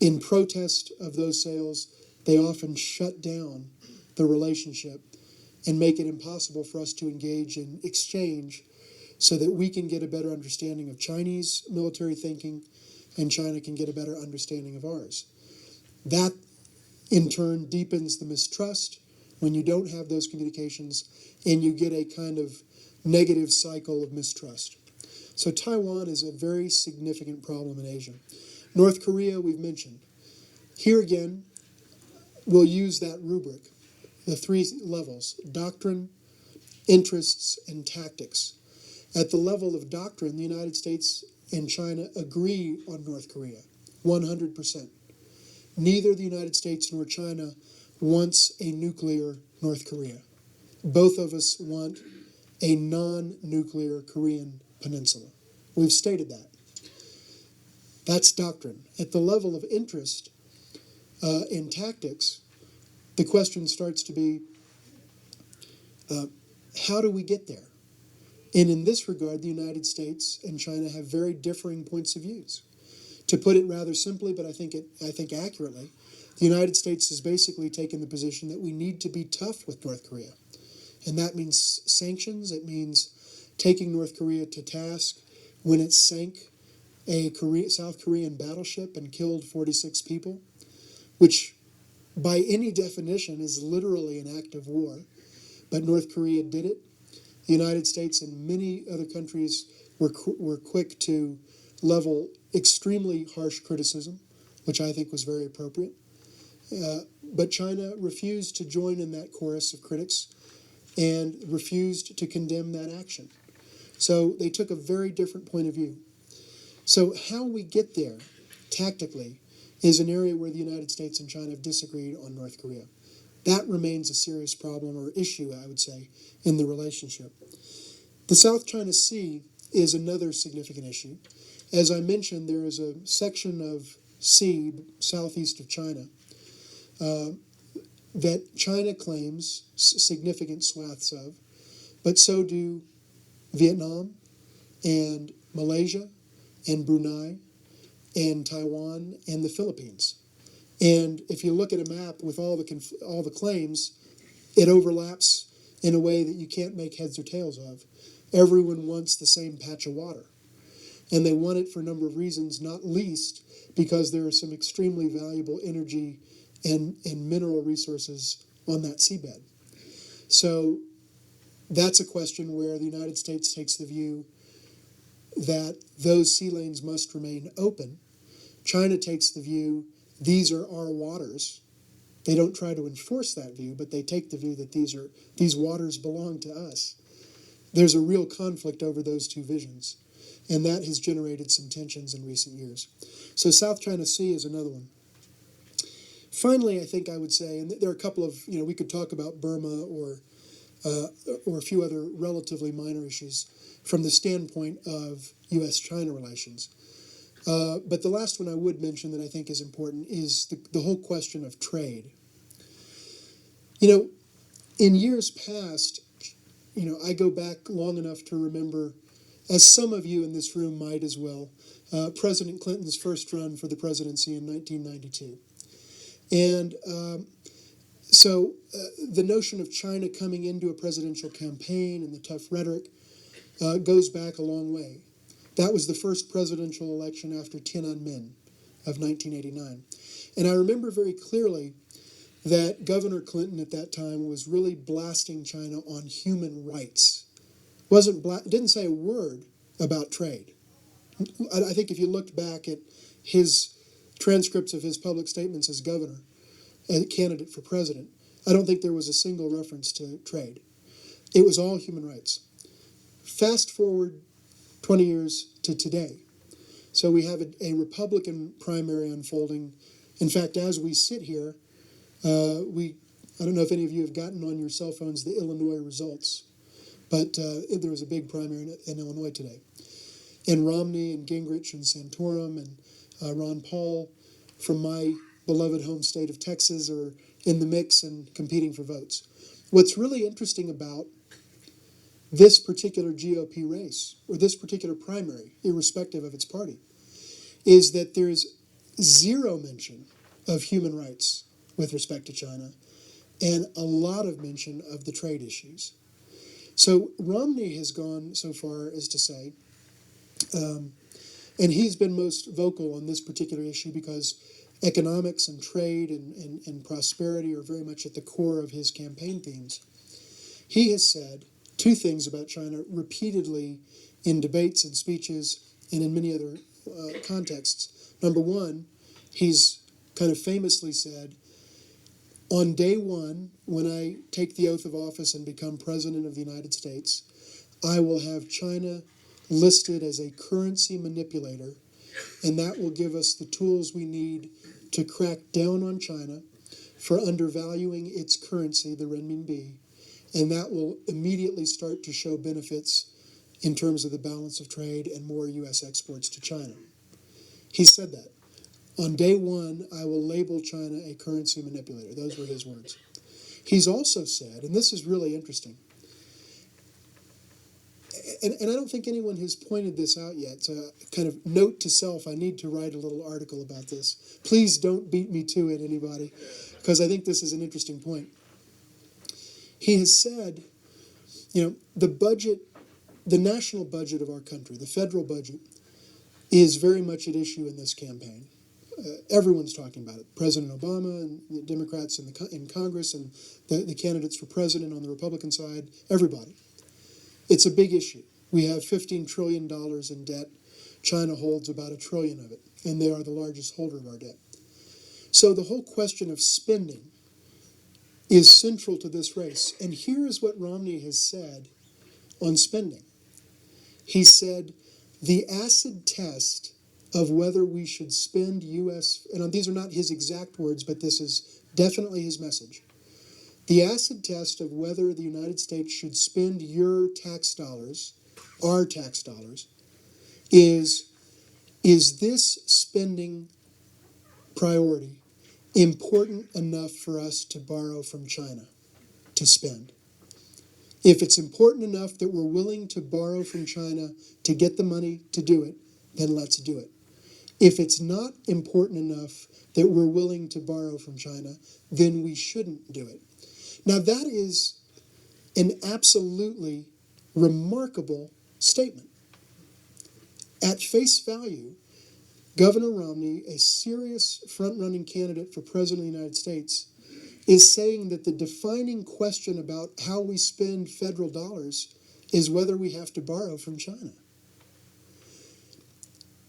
in protest of those sales, they often shut down the relationship and make it impossible for us to engage in exchange so that we can get a better understanding of Chinese military thinking and China can get a better understanding of ours. That, in turn, deepens the mistrust when you don't have those communications and you get a kind of negative cycle of mistrust. So Taiwan is a very significant problem in Asia. North Korea, we've mentioned. Here again, we'll use that rubric, the three levels: doctrine, interests, and tactics. At the level of doctrine, the United States and China agree on North Korea, 100%. Neither the United States nor China wants a nuclear North Korea. Both of us want a non-nuclear Korean peninsula. We've stated that. That's doctrine. At the level of interest and tactics, the question starts to be, how do we get there? And in this regard, the United States and China have very differing points of views. To put it rather simply, but I think accurately, the United States has basically taken the position that we need to be tough with North Korea. And that means sanctions. It means taking North Korea to task when it sank a South Korean battleship and killed 46 people, which by any definition is literally an act of war. But North Korea did it. The United States and many other countries were quick to level extremely harsh criticism, which I think was very appropriate. But China refused to join in that chorus of critics and refused to condemn that action. So they took a very different point of view. So how we get there tactically is an area where the United States and China have disagreed on North Korea. That remains a serious problem or issue, I would say, in the relationship. The South China Sea is another significant issue. As I mentioned, there is a section of sea southeast of China that China claims significant swaths of, but so do Vietnam and Malaysia and Brunei and Taiwan and the Philippines. And if you look at a map with all the claims, it overlaps in a way that you can't make heads or tails of. Everyone wants the same patch of water. And they want it for a number of reasons, not least because there are some extremely valuable energy and mineral resources on that seabed. So that's a question where the United States takes the view that those sea lanes must remain open. China takes the view these are our waters. They don't try to enforce that view, but they take the view that these waters belong to us. There's a real conflict over those two visions, and that has generated some tensions in recent years. So South China Sea is another one. Finally, I think I would say, and there are a couple of, we could talk about Burma or a few other relatively minor issues from the standpoint of U.S. China relations. But the last one I would mention that I think is important is the whole question of trade. You know, in years past, I go back long enough to remember, as some of you in this room might as well, President Clinton's first run for the presidency in 1992. And the notion of China coming into a presidential campaign and the tough rhetoric goes back a long way. That was the first presidential election after Tiananmen of 1989. And I remember very clearly that Governor Clinton at that time was really blasting China on human rights. Didn't say a word about trade. I think if you looked back at his transcripts of his public statements as governor, as a candidate for president, I don't think there was a single reference to trade. It was all human rights. Fast forward 20 years to today. So we have a Republican primary unfolding. In fact, as we sit here, I don't know if any of you have gotten on your cell phones the Illinois results, but there was a big primary in Illinois today. And Romney and Gingrich and Santorum and Ron Paul from my beloved home state of Texas are in the mix and competing for votes. What's really interesting about this particular GOP race, or this particular primary, irrespective of its party, is that there's zero mention of human rights with respect to China and a lot of mention of the trade issues. So Romney has gone so far as to say, and he's been most vocal on this particular issue because economics and trade and prosperity are very much at the core of his campaign themes. He has said two things about China repeatedly in debates and speeches and in many other contexts. Number one, he's kind of famously said, on day one, when I take the oath of office and become president of the United States, I will have China listed as a currency manipulator, and that will give us the tools we need to crack down on China for undervaluing its currency, the renminbi, and that will immediately start to show benefits in terms of the balance of trade and more U.S. exports to China. He said that. On day one, I will label China a currency manipulator. Those were his words. He's also said, and this is really interesting, and I don't think anyone has pointed this out yet, so kind of note to self, I need to write a little article about this. Please don't beat me to it, anybody, because I think this is an interesting point. He has said, the budget, the national budget of our country, the federal budget, is very much at issue in this campaign. Everyone's talking about it. President Obama and the Democrats in Congress and the candidates for president on the Republican side, everybody. It's a big issue. We have $15 trillion in debt. China holds about $1 trillion of it, and they are the largest holder of our debt. So the whole question of spending is central to this race. And here is what Romney has said on spending. He said, the acid test of whether we should spend U.S., and these are not his exact words, but this is definitely his message. The acid test of whether the United States should spend your tax dollars, our tax dollars, is this spending priority important enough for us to borrow from China to spend? If it's important enough that we're willing to borrow from China to get the money to do it, then let's do it. If it's not important enough that we're willing to borrow from China, then we shouldn't do it. Now that is an absolutely remarkable statement. At face value, Governor Romney, a serious front-running candidate for president of the United States, is saying that the defining question about how we spend federal dollars is whether we have to borrow from China.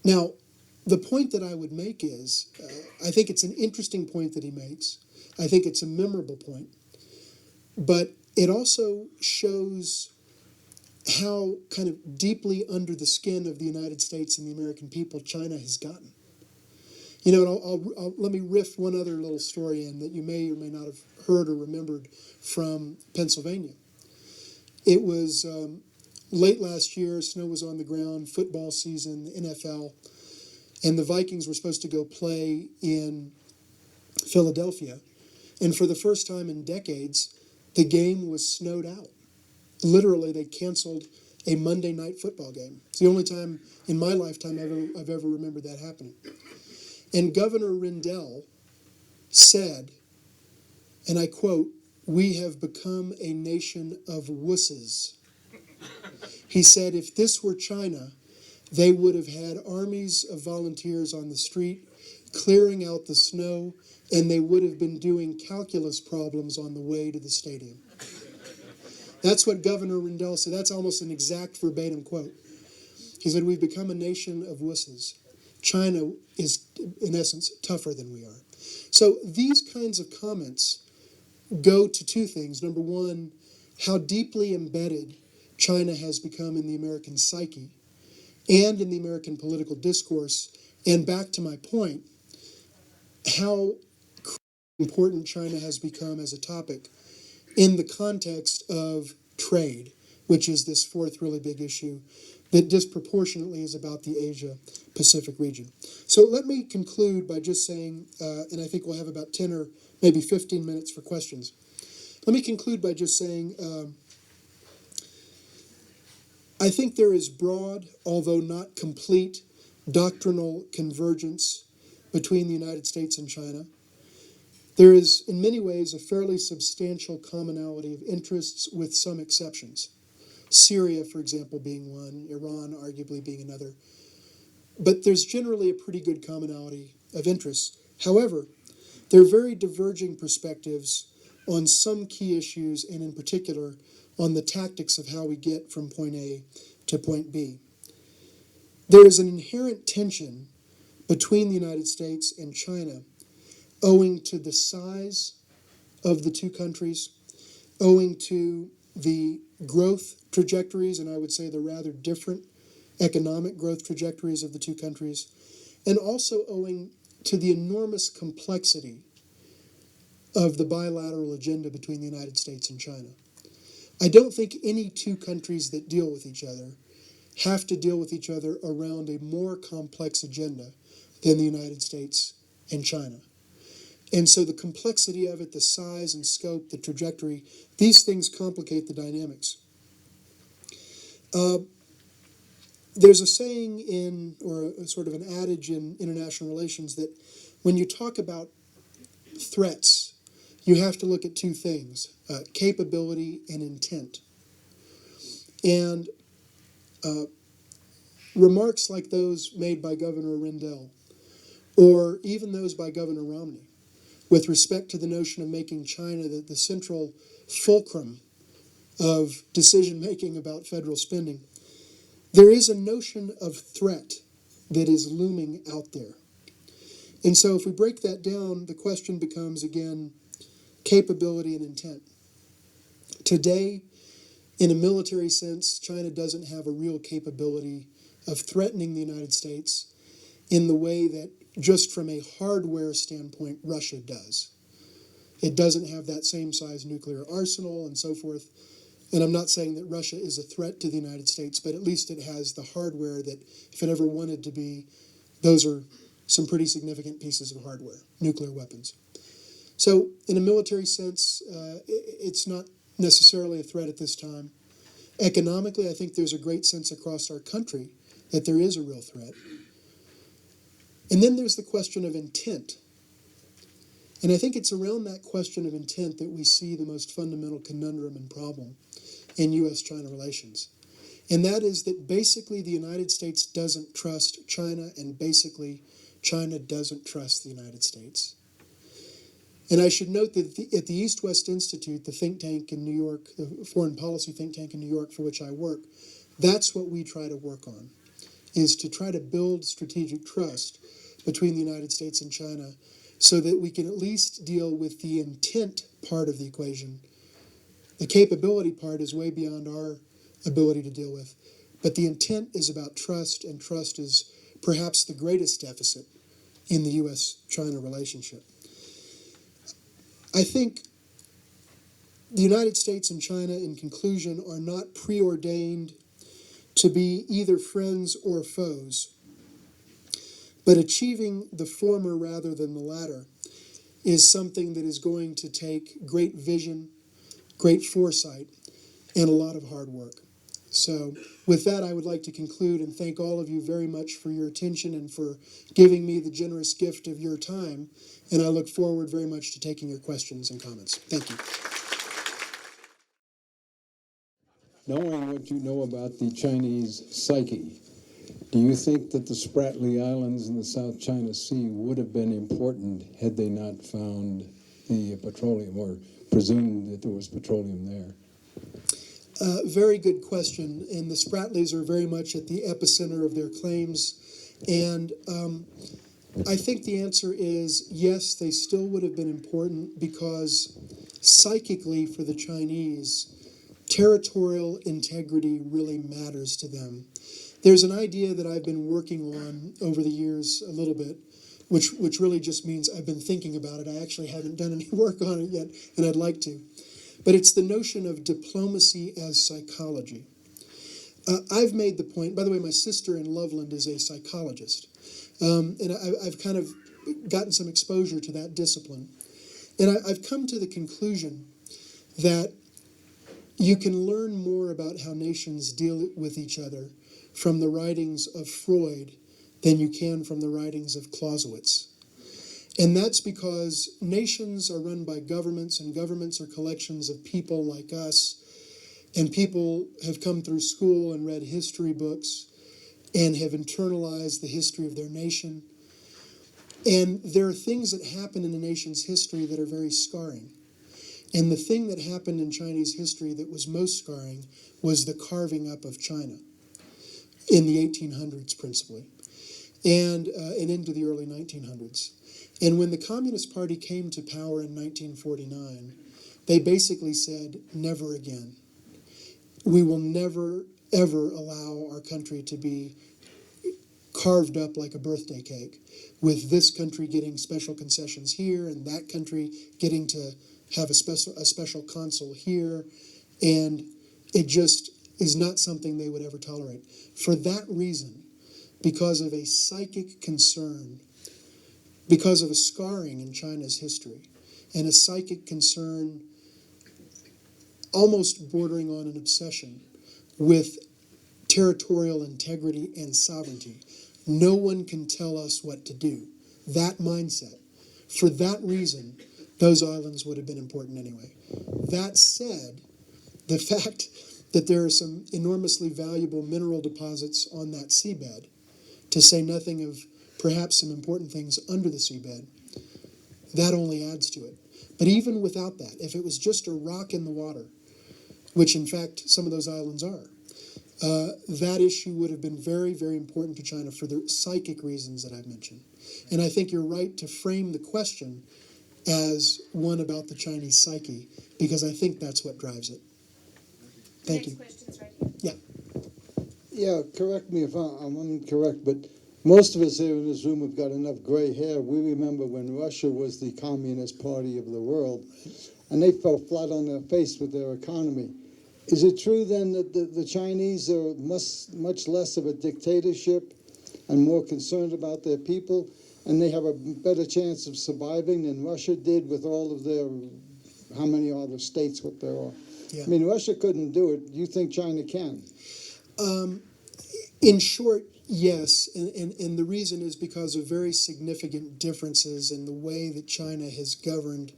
Now, the point that I would make is, I think it's an interesting point that he makes. I think it's a memorable point. But it also shows how kind of deeply under the skin of the United States and the American people China has gotten. Let me riff one other little story in that you may or may not have heard or remembered from Pennsylvania. It was late last year, snow was on the ground, football season, the NFL. and the Vikings were supposed to go play in Philadelphia. And for the first time in decades, the game was snowed out. Literally, they canceled a Monday night football game. It's the only time in my lifetime I've ever remembered that happening. And Governor Rendell said, and I quote, "We have become a nation of wusses." He said if this were China, they would have had armies of volunteers on the street clearing out the snow, and they would have been doing calculus problems on the way to the stadium. That's what Governor Rendell said. That's almost an exact verbatim quote. He said, "We've become a nation of wusses. China is, in essence, tougher than we are." So these kinds of comments go to two things. Number one, how deeply embedded China has become in the American psyche and in the American political discourse. And back to my point, how important China has become as a topic in the context of trade, which is this fourth really big issue that disproportionately is about the Asia-Pacific region. So let me conclude by just saying, and I think we'll have about 10 or maybe 15 minutes for questions. Let me conclude by just saying, I think there is broad, although not complete, doctrinal convergence between the United States and China. There is, in many ways, a fairly substantial commonality of interests with some exceptions. Syria, for example, being one, Iran arguably being another. But there's generally a pretty good commonality of interests. However, there are very diverging perspectives on some key issues, and in particular, on the tactics of how we get from point A to point B. There is an inherent tension between the United States and China, owing to the size of the two countries, owing to the growth trajectories, and I would say the rather different economic growth trajectories of the two countries, and also owing to the enormous complexity of the bilateral agenda between the United States and China. I don't think any two countries that deal with each other have to deal with each other around a more complex agenda than the United States and China. And so the complexity of it, the size and scope, the trajectory, these things complicate the dynamics. There's a saying or a sort of an adage in international relations that when you talk about threats, you have to look at two things, capability and intent. And remarks like those made by Governor Rendell, or even those by Governor Romney, with respect to the notion of making China the central fulcrum of decision-making about federal spending, there is a notion of threat that is looming out there. And so if we break that down, the question becomes, again, capability and intent. Today, in a military sense, China doesn't have a real capability of threatening the United States in the way that, just from a hardware standpoint, Russia does. It doesn't have that same size nuclear arsenal and so forth. And I'm not saying that Russia is a threat to the United States, but at least it has the hardware that, if it ever wanted to be, those are some pretty significant pieces of hardware, nuclear weapons. So in a military sense, it's not necessarily a threat at this time. Economically, I think there's a great sense across our country that there is a real threat. And then there's the question of intent. And I think it's around that question of intent that we see the most fundamental conundrum and problem in U.S. China relations. And that is that basically the United States doesn't trust China, and basically China doesn't trust the United States. And I should note that at the EastWest Institute, the think tank in New York, the foreign policy think tank in New York for which I work, that's what we try to work on, is to try to build strategic trust between the United States and China so that we can at least deal with the intent part of the equation. The capability part is way beyond our ability to deal with. But the intent is about trust, and trust is perhaps the greatest deficit in the U.S.-China relationship. I think the United States and China, in conclusion, are not preordained to be either friends or foes. But achieving the former rather than the latter is something that is going to take great vision, great foresight, and a lot of hard work. So with that, I would like to conclude and thank all of you very much for your attention and for giving me the generous gift of your time. And I look forward very much to taking your questions and comments. Thank you. Knowing what you know about the Chinese psyche, do you think that the Spratly Islands in the South China Sea would have been important had they not found the petroleum or presumed that there was petroleum there? Very good question. And the Spratlys are very much at the epicenter of their claims. And I think the answer is yes, they still would have been important because psychically for the Chinese, territorial integrity really matters to them. There's an idea that I've been working on over the years a little bit, which really just means I've been thinking about it. I actually haven't done any work on it yet, and I'd like to. But it's the notion of diplomacy as psychology. I've made the point, by the way, my sister in Loveland is a psychologist, and I've kind of gotten some exposure to that discipline. And I've come to the conclusion that you can learn more about how nations deal with each other from the writings of Freud than you can from the writings of Clausewitz. And that's because nations are run by governments, and governments are collections of people like us. And people have come through school and read history books and have internalized the history of their nation. And there are things that happen in a nation's history that are very scarring. And the thing that happened in Chinese history that was most scarring was the carving up of China in the 1800s principally, and into the early 1900s. And when the Communist Party came to power in 1949, they basically said, never again. We will never, ever allow our country to be carved up like a birthday cake, with this country getting special concessions here and that country getting to have a special consul here. And it just is not something they would ever tolerate. For that reason, because of a psychic concern, because of a scarring in China's history, and a psychic concern almost bordering on an obsession with territorial integrity and sovereignty. No one can tell us what to do. That mindset. For that reason, those islands would have been important anyway. That said, the fact that there are some enormously valuable mineral deposits on that seabed, to say nothing of perhaps some important things under the seabed, that only adds to it. But even without that, if it was just a rock in the water, which in fact some of those islands are, that issue would have been very, very important to China for the psychic reasons that I've mentioned. And I think you're right to frame the question as one about the Chinese psyche, because I think that's what drives it. Thank you. Next question's right here. Yeah. Yeah, correct me if I'm incorrect, but most of us here in this room have got enough gray hair. We remember when Russia was the Communist Party of the world, and they fell flat on their face with their economy. Is it true then that the Chinese are much less of a dictatorship and more concerned about their people, and they have a better chance of surviving than Russia did with all of their, how many are the states, what there are? Yeah. I mean, Russia couldn't do it. You think China can? In short, yes. And the reason is because of very significant differences in the way that China has governed,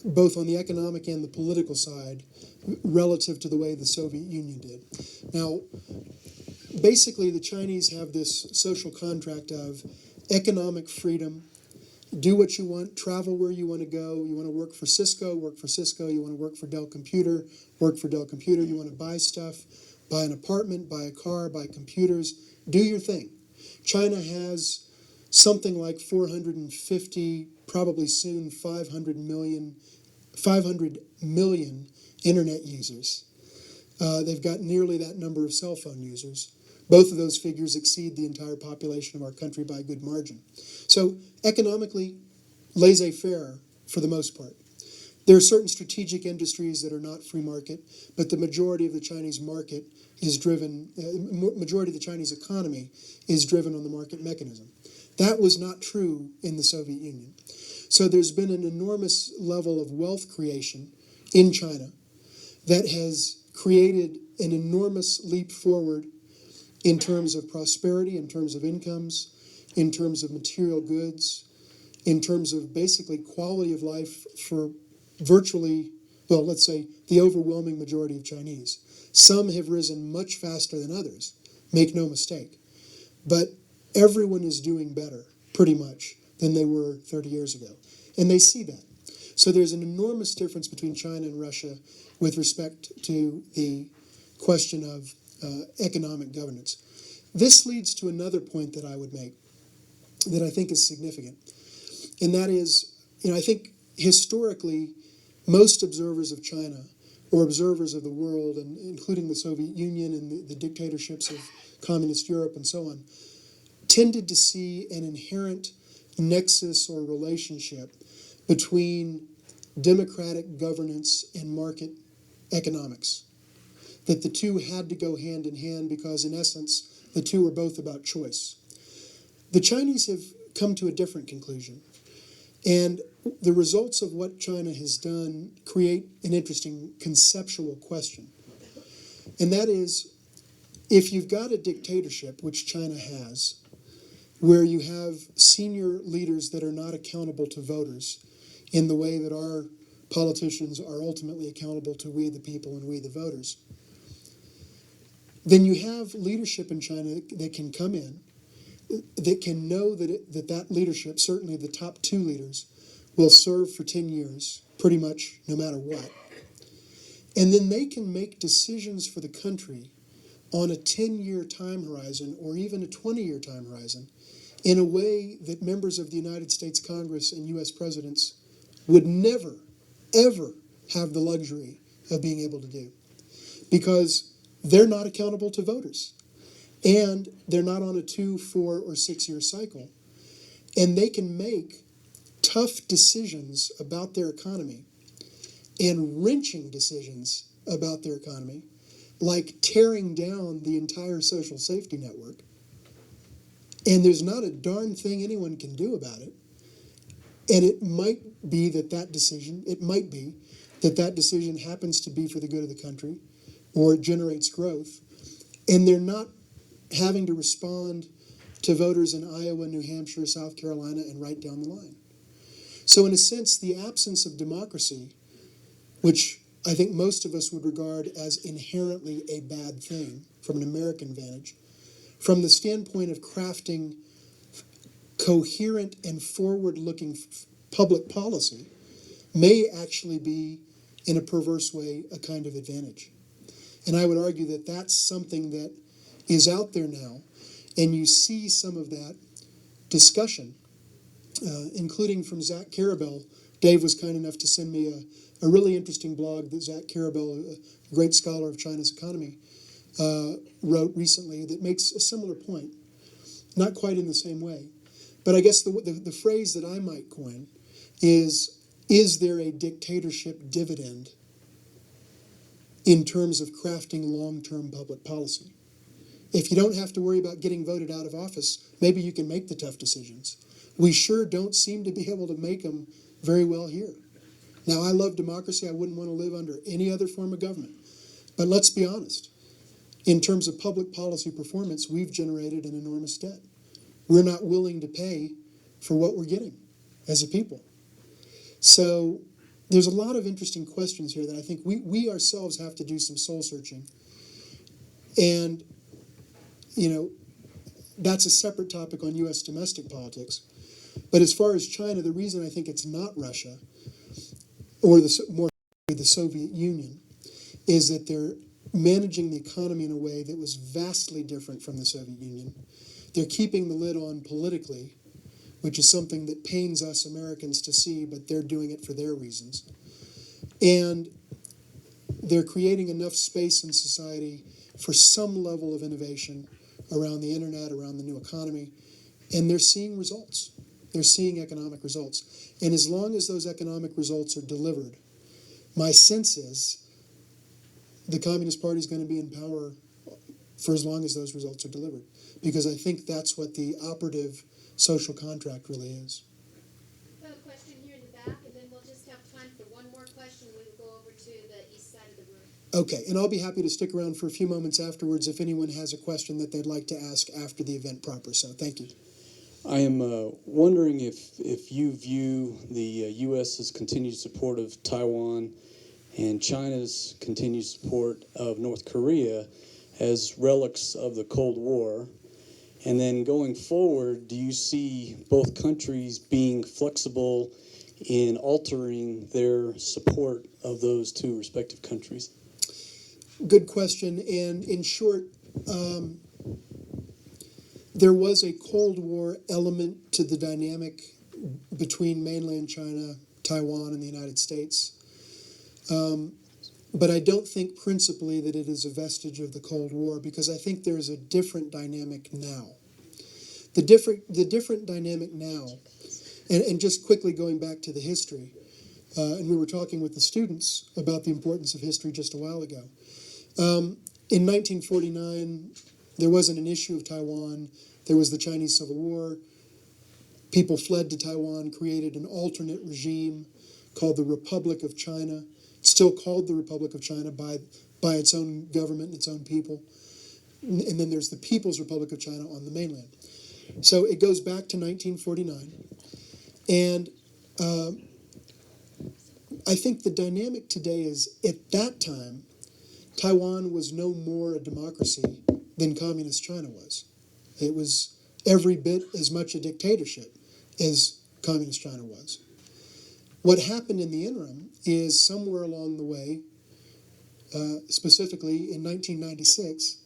both on the economic and the political side, relative to the way the Soviet Union did. Now, basically, the Chinese have this social contract of economic freedom. Do what you want, travel where you want to go. You want to work for Cisco, work for Cisco. You want to work for Dell Computer, work for Dell Computer. You want to buy stuff, buy an apartment, buy a car, buy computers. Do your thing. China has something like 450, probably soon 500 million internet users. They've got nearly that number of cell phone users. Both of those figures exceed the entire population of our country by a good margin. So economically, laissez-faire for the most part. There are certain strategic industries that are not free market, but the majority of the Chinese market is driven, majority of the Chinese economy is driven on the market mechanism. That was not true in the Soviet Union. So there's been an enormous level of wealth creation in China that has created an enormous leap forward in terms of prosperity, in terms of incomes, in terms of material goods, in terms of basically quality of life for virtually, well, let's say the overwhelming majority of Chinese. Some have risen much faster than others, make no mistake. But everyone is doing better, pretty much, than they were 30 years ago. And they see that. So there's an enormous difference between China and Russia with respect to the question of economic governance. This leads to another point that I would make that I think is significant. And that is, I think historically, most observers of China, or observers of the world, and including the Soviet Union and the dictatorships of communist Europe and so on, tended to see an inherent nexus or relationship between democratic governance and market economics. That the two had to go hand in hand because, in essence, the two are both about choice. The Chinese have come to a different conclusion. And the results of what China has done create an interesting conceptual question. And that is, if you've got a dictatorship, which China has, where you have senior leaders that are not accountable to voters in the way that our politicians are ultimately accountable to we the people and we the voters, then you have leadership in China that can come in, that can know that leadership, certainly the top two leaders, will serve for 10 years, pretty much no matter what. And then they can make decisions for the country on a 10-year time horizon or even a 20-year time horizon in a way that members of the United States Congress and U.S. presidents would never, ever have the luxury of being able to do. Because they're not accountable to voters. And they're not on a 2, 4, or 6-year cycle. And they can make tough decisions about their economy and wrenching decisions about their economy, like tearing down the entire social safety network. And there's not a darn thing anyone can do about it. And it might be that decision happens to be for the good of the country, or it generates growth. And they're not having to respond to voters in Iowa, New Hampshire, South Carolina, and right down the line. So in a sense, the absence of democracy, which I think most of us would regard as inherently a bad thing from an American vantage, from the standpoint of crafting coherent and forward-looking public policy, may actually be, in a perverse way, a kind of advantage. And I would argue that that's something that is out there now, and you see some of that discussion, including from Zach Karabell. Dave was kind enough to send me a really interesting blog that Zach Karabell, a great scholar of China's economy, wrote recently that makes a similar point, not quite in the same way. But I guess the phrase that I might coin is there a dictatorship dividend in terms of crafting long-term public policy? If you don't have to worry about getting voted out of office, maybe you can make the tough decisions. We sure don't seem to be able to make them very well here. Now, I love democracy. I wouldn't want to live under any other form of government. But let's be honest. In terms of public policy performance, we've generated an enormous debt. We're not willing to pay for what we're getting as a people. So there's a lot of interesting questions here that I think we ourselves have to do some soul searching. And, that's a separate topic on U.S. domestic politics. But as far as China, the reason I think it's not Russia, or more the Soviet Union, is that they're managing the economy in a way that was vastly different from the Soviet Union. They're keeping the lid on politically, which is something that pains us Americans to see, but they're doing it for their reasons. And they're creating enough space in society for some level of innovation around the internet, around the new economy, and they're seeing results. They're seeing economic results. And as long as those economic results are delivered, My sense is the Communist Party is going to be in power for as long as those results are delivered, because I think that's what the operative social contract really is. We have a question here in the back, and then we'll just have time for one more question. We will go over to the east side of the room. Okay, and I'll be happy to stick around for a few moments afterwards if anyone has a question that they'd like to ask after the event proper. So thank you. I am wondering if you view the U.S.'s continued support of Taiwan and China's continued support of North Korea as relics of the Cold War. And then going forward, do you see both countries being flexible in altering their support of those two respective countries? Good question. And in short, there was a Cold War element to the dynamic between mainland China, Taiwan, and the United States. But I don't think principally that it is a vestige of the Cold War, because I think there's a different dynamic now. The different dynamic now, and just quickly going back to the history, and we were talking with the students about the importance of history just a while ago. In 1949, there wasn't an issue of Taiwan. There was the Chinese Civil War. People fled to Taiwan, created an alternate regime called the Republic of China. It's still called the Republic of China by its own government and its own people. And then there's the People's Republic of China on the mainland. So it goes back to 1949. And I think the dynamic today is, at that time, Taiwan was no more a democracy than Communist China was. It was every bit as much a dictatorship as Communist China was. What happened in the interim is, somewhere along the way, specifically in 1996,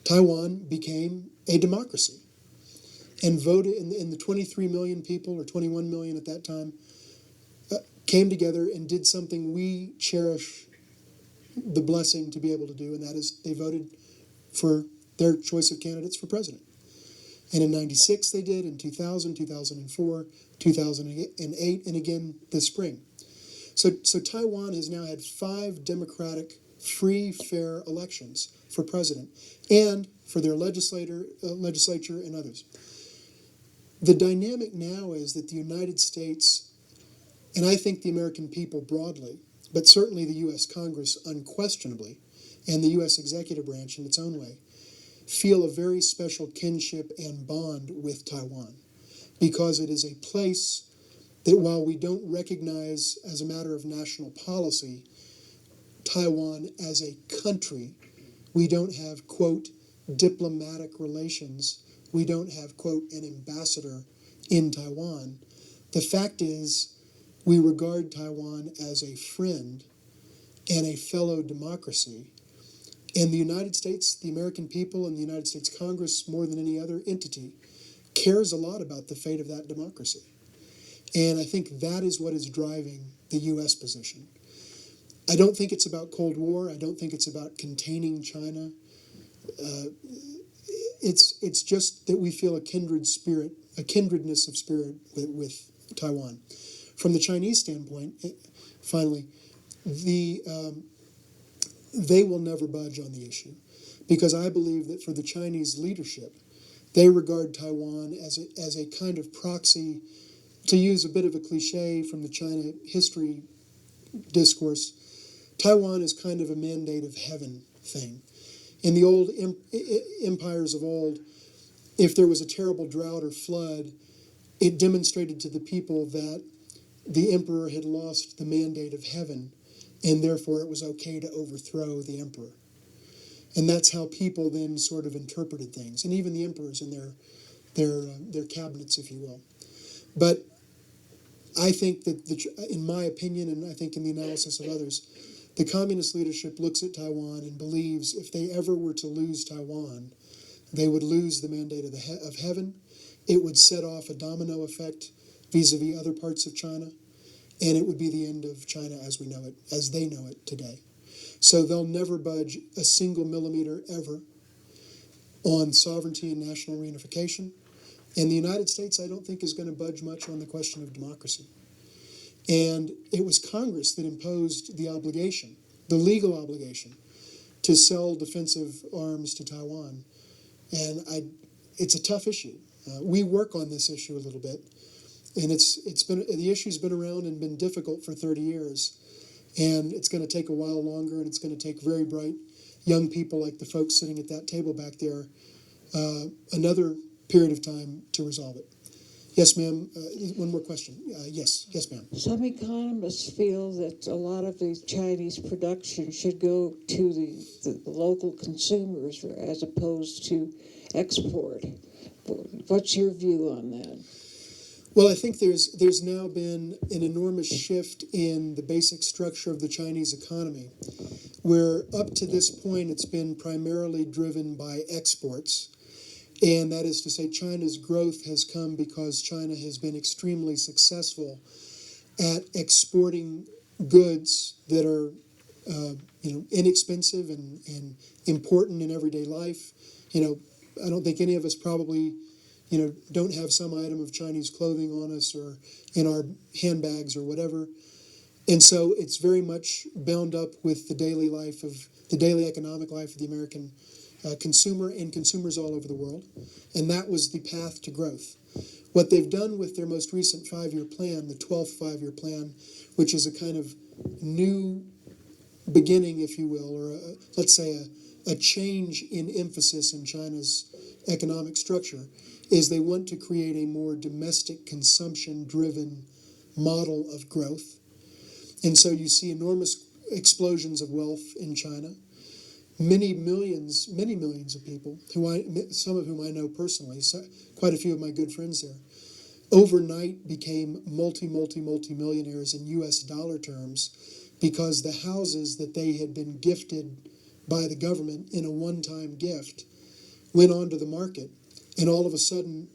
Taiwan became a democracy and voted, in the 23 million people, or 21 million at that time, came together and did something we cherish the blessing to be able to do, and that is they voted for their choice of candidates for president. And in 96 they did, in 2000, 2004, 2008, and again this spring. So Taiwan has now had 5 democratic, free, fair elections for president and for their legislature and others. The dynamic now is that the United States, and I think the American people broadly, but certainly the U.S. Congress unquestionably, and the U.S. executive branch in its own way, feel a very special kinship and bond with Taiwan, because it is a place that, while we don't recognize as a matter of national policy Taiwan as a country, we don't have, quote, diplomatic relations, we don't have, quote, an ambassador in Taiwan. The fact is, we regard Taiwan as a friend and a fellow democracy. And the United States, the American people, and the United States Congress, more than any other entity, cares a lot about the fate of that democracy. And I think that is what is driving the U.S. position. I don't think it's about Cold War. I don't think it's about containing China. It's just that we feel a kindred spirit, a kindredness of spirit with Taiwan. From the Chinese standpoint, finally, they will never budge on the issue, because I believe that for the Chinese leadership, they regard Taiwan as a kind of proxy, to use a bit of a cliche from the China history discourse. Taiwan is kind of a mandate of heaven thing. In the old empires of old, if there was a terrible drought or flood, it demonstrated to the people that the emperor had lost the mandate of heaven, and therefore it was okay to overthrow the emperor. And that's how people then sort of interpreted things, and even the emperors and their cabinets, if you will. But I think that, in my opinion, and I think in the analysis of others, the communist leadership looks at Taiwan and believes if they ever were to lose Taiwan, they would lose the mandate of heaven. It would set off a domino effect vis-a-vis other parts of China, and it would be the end of China as we know it, as they know it today. So they'll never budge a single millimeter ever on sovereignty and national reunification. And the United States, I don't think, is going to budge much on the question of democracy. And it was Congress that imposed the obligation, the legal obligation, to sell defensive arms to Taiwan. And it's a tough issue. We work on this issue a little bit, and the issue's been around and been difficult for 30 years, and it's going to take a while longer, and it's going to take very bright young people like the folks sitting at that table back there another period of time to resolve it. Yes, ma'am. One more question. Yes, ma'am. Some economists feel that a lot of the Chinese production should go to the local consumers as opposed to export. What's your view on that? Well, I think there's now been an enormous shift in the basic structure of the Chinese economy, where up to this point it's been primarily driven by exports. And that is to say, China's growth has come because China has been extremely successful at exporting goods that are, inexpensive and important in everyday life. I don't think any of us probably, don't have some item of Chinese clothing on us or in our handbags or whatever. And so it's very much bound up with the daily economic life of the American consumer and consumers all over the world. And that was the path to growth. What they've done with their most recent 5-year plan, the 12th 5-year plan, which is a kind of new beginning, if you will, or let's say a change in emphasis in China's economic structure, is they want to create a more domestic consumption-driven model of growth. And so you see enormous explosions of wealth in China. Many millions of people, some of whom I know personally, quite a few of my good friends there, overnight became multi-millionaires in U.S. dollar terms because the houses that they had been gifted by the government in a one-time gift went onto the market, and all of a sudden,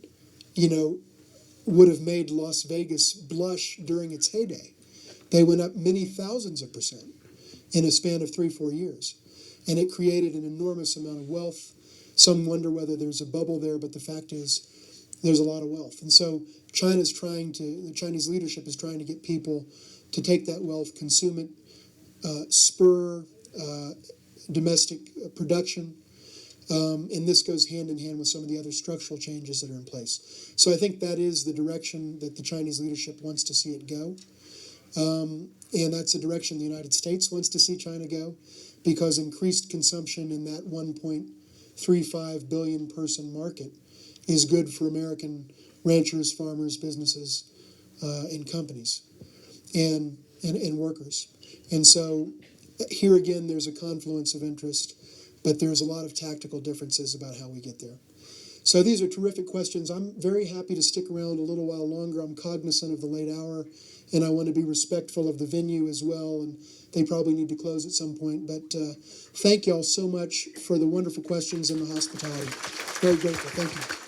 would have made Las Vegas blush during its heyday. They went up many thousands of % in a span of 3-4 years. And it created an enormous amount of wealth. Some wonder whether there's a bubble there, but the fact is there's a lot of wealth. And so the Chinese leadership is trying to get people to take that wealth, consume it, spur domestic production. And this goes hand in hand with some of the other structural changes that are in place. So I think that is the direction that the Chinese leadership wants to see it go. And that's the direction the United States wants to see China go, because increased consumption in that 1.35 billion person market is good for American ranchers, farmers, businesses, and companies, and workers. And so here again, there's a confluence of interest, but there's a lot of tactical differences about how we get there. So these are terrific questions. I'm very happy to stick around a little while longer. I'm cognizant of the late hour, and I want to be respectful of the venue as well, and they probably need to close at some point. But thank you all so much for the wonderful questions and the hospitality. Very grateful. Thank you.